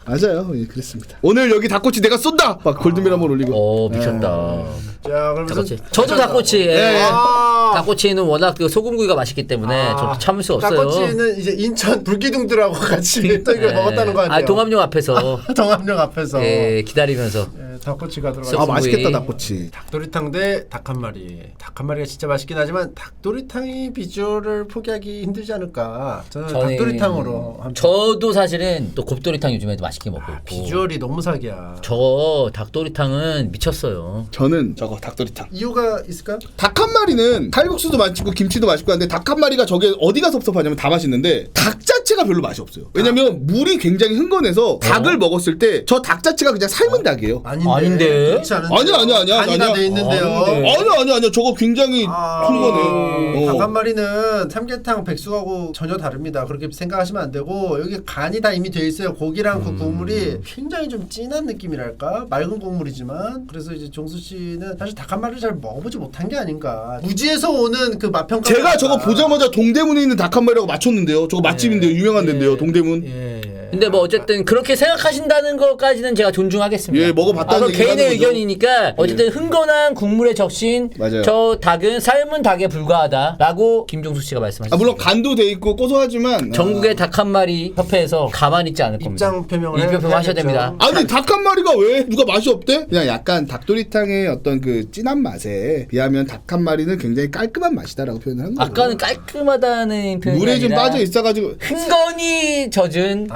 S1: 맞아요. 예, 그랬습니다. 오늘 여기 닭꼬치 내가 쏜다. 막 골드밀 한번 올리고.
S3: 오 미쳤다.
S2: 자, 그럼
S3: 닭꼬치. 저도 닭꼬치. 예.
S2: 아.
S3: 닭꼬치는 워낙 그 소금구이가 맛있기 때문에 저도 참을 수 없어요.
S2: 닭꼬치는 이제 인천 불기둥들하고 같이 또 이걸
S3: 예.
S2: 먹었다는 거 아니에요?
S3: 아 동암역 앞에서
S2: 동암역 앞에서.
S3: 예, 기다리면서.
S2: 예, 닭꼬치가 들어가.
S1: 아
S3: 소금구이.
S1: 맛있겠다 닭꼬치.
S2: 닭도리탕 대 닭 한 마리. 닭 한 마리가 진짜 맛있긴 하지만 닭도리탕이 비주얼을 포기하기 힘들지 않을까. 저는 닭도리탕으로 합니다.
S3: 저도 사실은 또 곱도리탕 요즘에도 맛있게 먹고 있고.
S2: 비주얼이 너무 사기야.
S3: 저 닭도리탕은 미쳤어요.
S1: 저는 저거 닭도리탕.
S2: 이유가 있을까요?
S1: 닭 한 마리는 칼국수도 맛있고 김치도 맛있고 한데 닭 한 마리가 저게 어디가 섭섭하냐면 다 맛있는데 닭 자체가 별로 맛이 없어요. 왜냐면 물이 굉장히 흥건해서 닭을 먹었을 때 저 닭 자체가 그냥 삶은 닭이에요.
S3: 아닌데?
S2: 그렇지 않은데.
S1: 아니야.
S2: 간이 다 돼 있는데요.
S1: 아니야. 저거 굉장히 흥건해.
S2: 닭 한 마리는 삼계탕 백숙하고 전혀 다릅니다. 그렇게 생각하시면 안 되고 여기 간이 다 이미 돼 있어요. 고기랑 그 국물이 굉장히 좀 진한 느낌이랄까? 맑은 국물이지만 그래서 이제 종수 씨는 사실 닭 한 마리를 잘 먹어보지 못한 게 아닌가. 무지에서 오는 그 맛평가.
S1: 제가 저거 보자마자 동대문에 있는 닭 한 마리라고 맞췄는데요. 저거 맛집인데요. 유명한 데인데요. 동대문.
S2: 예.
S3: 근데 뭐 어쨌든 그렇게 생각하시다는 것까지는 제가 존중하겠습니다.
S1: 예, 먹어봤다는
S3: 그건
S1: 얘기를
S3: 개인의
S1: 하는 거죠.
S3: 의견이니까 어쨌든 흥건한 국물에 적신
S1: 맞아요.
S3: 저 닭은 삶은 닭에 불과하다라고 김종수 씨가 말씀하셨습니다.
S1: 물론 간도 돼 있고 고소하지만
S3: 전국의 닭 한 마리 협회에서 가만히 있지 않을 겁니다.
S2: 입장 표명을
S3: 입장 표명하셔야
S2: 해야겠죠.
S3: 됩니다.
S1: 아니 닭 한 마리가 왜 누가 맛이 없대? 그냥 약간 닭도리탕의 어떤 그 진한 맛에 비하면 닭 한 마리는 굉장히 깔끔한 맛이다라고 표현을 한 거예요.
S3: 아까는 깔끔하다는 표현이
S1: 물에 좀
S3: 아니라
S1: 빠져 있어가지고
S3: 흥건히 젖은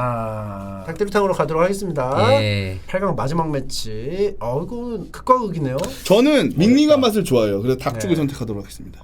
S2: 닭도리탕으로 가도록 하겠습니다.
S3: 예.
S2: 8강 마지막 매치. 이거 극과 극이네요.
S1: 저는 밍밍한 맛을 좋아해요. 그래서 닭죽을 선택하도록 하겠습니다.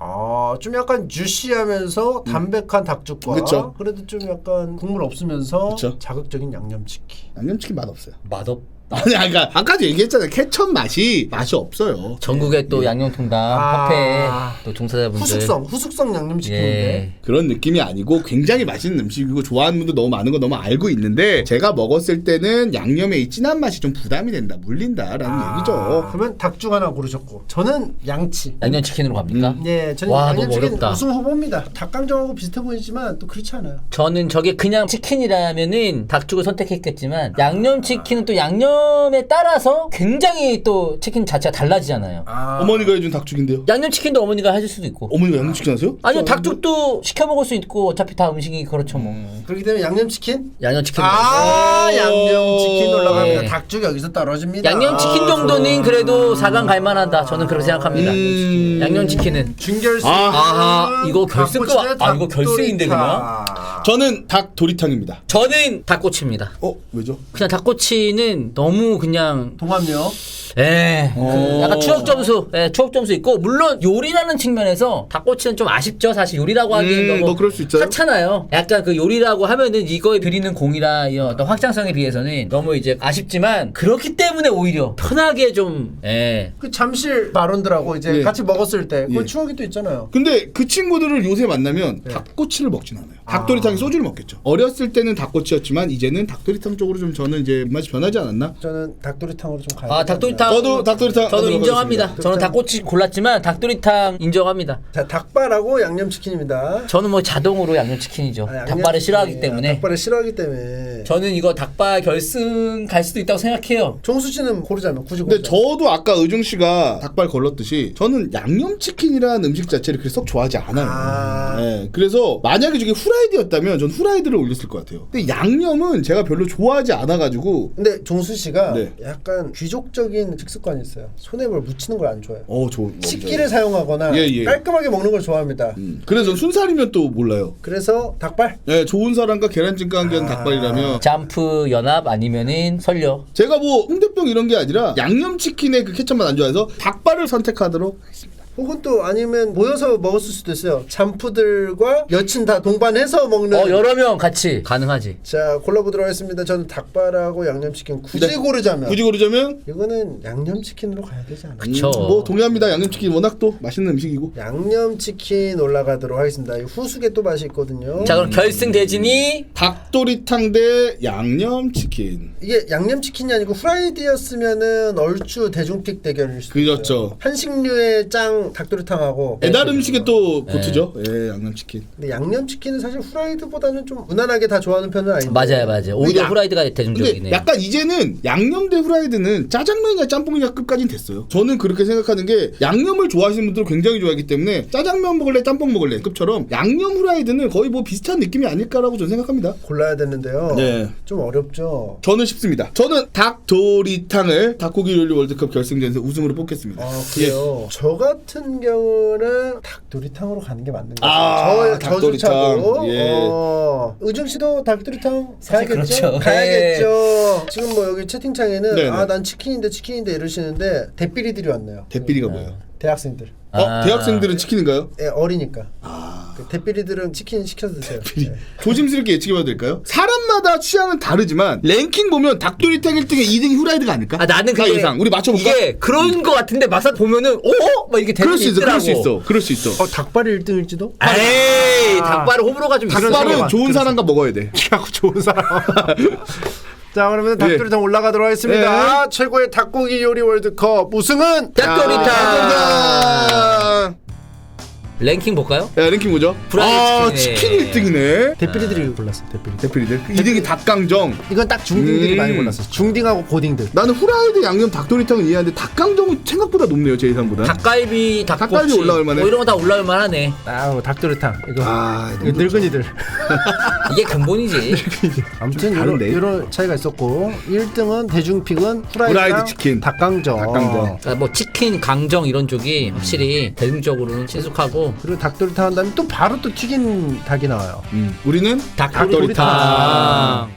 S2: 좀 약간 주시하면서 담백한 닭죽과
S1: 그쵸.
S2: 그래도 좀 약간 국물 없으면서
S1: 그쵸.
S2: 자극적인 양념치킨.
S1: 양념치킨 맛 없어요.
S3: 맛없.
S1: 아니 그러니까 아까도 얘기했잖아요. 케첩 맛이 없어요.
S3: 전국의 또 양념통닭 협회 또 종사자분들
S2: 후숙성 양념치킨인데.
S3: 예.
S1: 그런 느낌이 아니고 굉장히 맛있는 음식이고 좋아하는 분도 너무 많은 거 너무 알고 있는데 제가 먹었을 때는 양념의 이 진한 맛이 좀 부담이 된다, 물린다라는 얘기죠.
S2: 그러면 닭죽 하나 고르셨고 저는 양치.
S3: 양념치킨으로 갑니까?
S2: 네, 저는
S3: 와, 너무
S2: 양념치킨
S3: 어렵다.
S2: 우승 후보입니다. 닭강정하고 비슷해 보이지만 또 그렇지 않아요.
S3: 저는 저게 그냥 치킨이라면은 닭죽을 선택했겠지만 양념치킨은 또 양념에 따라서 굉장히 또 치킨 자체가 달라지잖아요.
S1: 어머니가 해준 닭죽인데요.
S3: 양념치킨도 어머니가 해줄 수도 있고.
S1: 어머니가 양념치킨 하세요?
S3: 아니요, 닭죽도 시켜 먹을 수 있고 어차피 다 음식이 그렇죠 뭐.
S2: 그렇기 때문에 양념치킨?
S3: 양념치킨.
S2: 양념치킨 올라갑니다.
S3: 예.
S2: 닭죽 여기서 떨어집니다.
S3: 양념치킨 정도는 그래도 4강 갈 만하다. 저는 그렇게 생각합니다. 양념치킨은.
S2: 준결승.
S3: 아하, 이거 결승급 이거 결승인데 그냥.
S1: 저는 닭도리탕입니다.
S3: 저는 닭꼬치입니다.
S1: 왜죠?
S3: 그냥 닭꼬치는 너무 그냥
S2: 동합력.
S3: 약간 추억 점수 있고 물론 요리라는 측면에서 닭꼬치는 좀 아쉽죠. 사실 요리라고 하기엔 너무
S1: 뭐 그럴 수 있어요.
S3: 하찮아요. 약간 그 요리라고 하면은 이거에 드리는 공이라 이 어떤 확장성에 비해서는 너무 이제 아쉽지만 그렇기 때문에 오히려 편하게 좀
S2: 그 잠실 바론들하고 이제
S1: 예.
S2: 같이 먹었을 때 그
S1: 예.
S2: 추억이 또 있잖아요.
S1: 근데 그 친구들을 요새 만나면 닭꼬치를 먹진 않아요. 닭도리탕에 소주를 먹겠죠. 어렸을 때는 닭꼬치였지만 이제는 닭도리탕 쪽으로 좀 저는 이제 입맛이 변하지 않았나?
S2: 저는 닭도리탕으로 좀 가야
S3: 닭도리탕
S1: 저도 닭도리탕
S3: 저도
S1: 하도록
S3: 인정합니다.
S1: 하겠습니다.
S3: 저는 닭꼬치 골랐지만 닭도리탕 인정합니다.
S2: 자, 닭발하고 양념치킨입니다.
S3: 저는 뭐 자동으로 양념치킨이죠. 닭발을 싫어하기 때문에.
S2: 닭발을 싫어하기 때문에.
S3: 저는 이거 닭발 결승 갈 수도 있다고 생각해요.
S2: 종수 씨는 고르자면 굳이
S1: 근데
S2: 고르자면.
S1: 저도 아까 의중 씨가 닭발 걸렀듯이 저는 양념치킨이라는 음식 자체를 그렇게 썩 좋아하지 않아요. 네, 그래서 만약에 저게 후라이드였다면 전 후라이드를 올렸을 것 같아요. 근데 양념은 제가 별로 좋아하지 않아가지고.
S2: 근데 종수 씨가
S1: 네.
S2: 약간 귀족적인 식습관이 있어요. 손에 뭘 묻히는 걸 안 좋아해요. 식기를
S1: 좋아요.
S2: 사용하거나
S1: 예.
S2: 깔끔하게 먹는 걸 좋아합니다.
S1: 그래서 전 순살이면 또 몰라요.
S2: 그래서 닭발?
S1: 네, 좋은 사람과 계란찜과 함께한 닭발이라면
S3: 점프 연합 아니면은 설려.
S1: 제가 뭐 홍대병 이런 게 아니라 양념치킨의 그 케첩만 안 좋아해서 닭발을 선택하도록 하겠습니다.
S2: 혹은 또 아니면 모여서 먹었을 수도 있어요. 잠프들과 여친 다 동반해서 먹는.
S3: 여러 명 같이 가능하지.
S2: 자, 골라보도록 하겠습니다. 저는 닭발하고 양념치킨 굳이 고르자면 이거는 양념치킨으로 가야 되지 않아요?
S3: 그쵸.
S1: 뭐 동의합니다. 양념치킨 워낙 또 맛있는 음식이고.
S2: 양념치킨 올라가도록 하겠습니다. 이 후숙에 또 맛이 있거든요.
S3: 자 그럼 결승 대진이
S1: 닭도리탕 대 양념치킨.
S2: 이게 양념치킨이 아니고 후라이드였으면은 얼추 대중픽 대결일 수도
S1: 그렇죠.
S2: 있어요. 한식류의 짱 닭도리탕하고
S1: 배달 음식에 또 보트죠. 예, 양념치킨.
S2: 근데 양념치킨은 사실 후라이드보다는 좀 무난하게 다 좋아하는 편은 아닌데.
S3: 맞아요. 오히려
S1: 야-
S3: 후라이드가
S1: 근데
S3: 대중적이네.
S1: 약간 이제는 양념 대 후라이드는 짜장면이냐 짬뽕이냐 급까지는 됐어요. 저는 그렇게 생각하는 게 양념을 좋아하시는 분들은 굉장히 좋아하기 때문에 짜장면 먹을래 짬뽕 먹을래 급처럼 양념 후라이드는 거의 뭐 비슷한 느낌이 아닐까라고 저는 생각합니다.
S2: 골라야 되는데요.
S1: 네.
S2: 좀 어렵죠.
S1: 저는 쉽습니다. 저는 닭도리탕을 닭고기 요리 월드컵 결승전에서 우승으로 뽑겠습니다.
S2: 그래요. 저 같은 경우는 닭도리탕으로 가는 게 맞는 것
S1: 아,
S2: 같아요.
S1: 닭도리탕.
S2: 저조차도.
S1: 예.
S2: 의중 씨도 닭도리탕
S3: 사실
S2: 가야겠죠?
S3: 그렇죠.
S2: 가야겠죠. 지금 뭐 여기 채팅창에는
S1: 네네.
S2: 난 치킨인데 이러시는데 대삐리들이 왔네요.
S1: 대삐리가 뭐예요?
S2: 대학생들.
S1: 대학생들은 치킨인가요?
S2: 예, 어리니까. 그 대삐리들은 치킨 시켜 드세요. 네.
S1: 조심스럽게 예측해봐도 될까요? 사람마다 취향은 다르지만 랭킹 보면 닭도리탕 1등에 2등이 후라이드가 아닐까?
S3: 나는
S1: 나
S3: 그게
S1: 예상. 우리 맞춰볼까?
S3: 이게 그런 거 같은데 막상 보면은 막 이렇게 되는
S1: 그럴
S3: 게
S1: 수 있어.
S3: 있더라고.
S1: 그럴 수 있어.
S2: 닭발이 1등일지도?
S3: 에이 닭발은 호불호가 좀 있어.
S1: 닭발은 좋은 사람과 먹어야 돼.
S2: 하고 좋은 사람. 자, 그러면 닭도리탕 올라가도록 하겠습니다. 최고의 닭고기 요리 월드컵 우승은
S3: 닭도리탕. 랭킹 볼까요?
S1: 야, 랭킹 뭐죠?
S3: 후라이드
S1: 치킨 1등이네.
S2: 대삐리들이 골랐어.
S1: 대필이들. 2등이 닭강정.
S2: 이건 딱 중딩들이 많이 골랐어. 중딩하고 고딩들.
S1: 나는 후라이드 양념 닭도리탕은 이해하는데 닭강정은 생각보다 높네요. 제 예상보다.
S3: 닭갈비, 닭꼬치
S1: 닭갈비 올라올 만해.
S3: 뭐 이런 거 다 올라올 만하네.
S2: 닭도리탕. 이거
S1: 너무
S2: 늙은이들.
S3: 이게 근본이지.
S2: 아무튼
S1: 다른데?
S2: 이런 차이가 있었고 1등은 대중픽은
S1: 후라이드 치킨.
S2: 닭강정.
S3: 그러니까 뭐 치킨, 강정 이런 쪽이 확실히 대중적으로는 친숙하고
S2: 그리고 닭도리탕 한 다음에 또 바로 또 튀긴 닭이 나와요.
S1: 우리는
S3: 닭도리탕.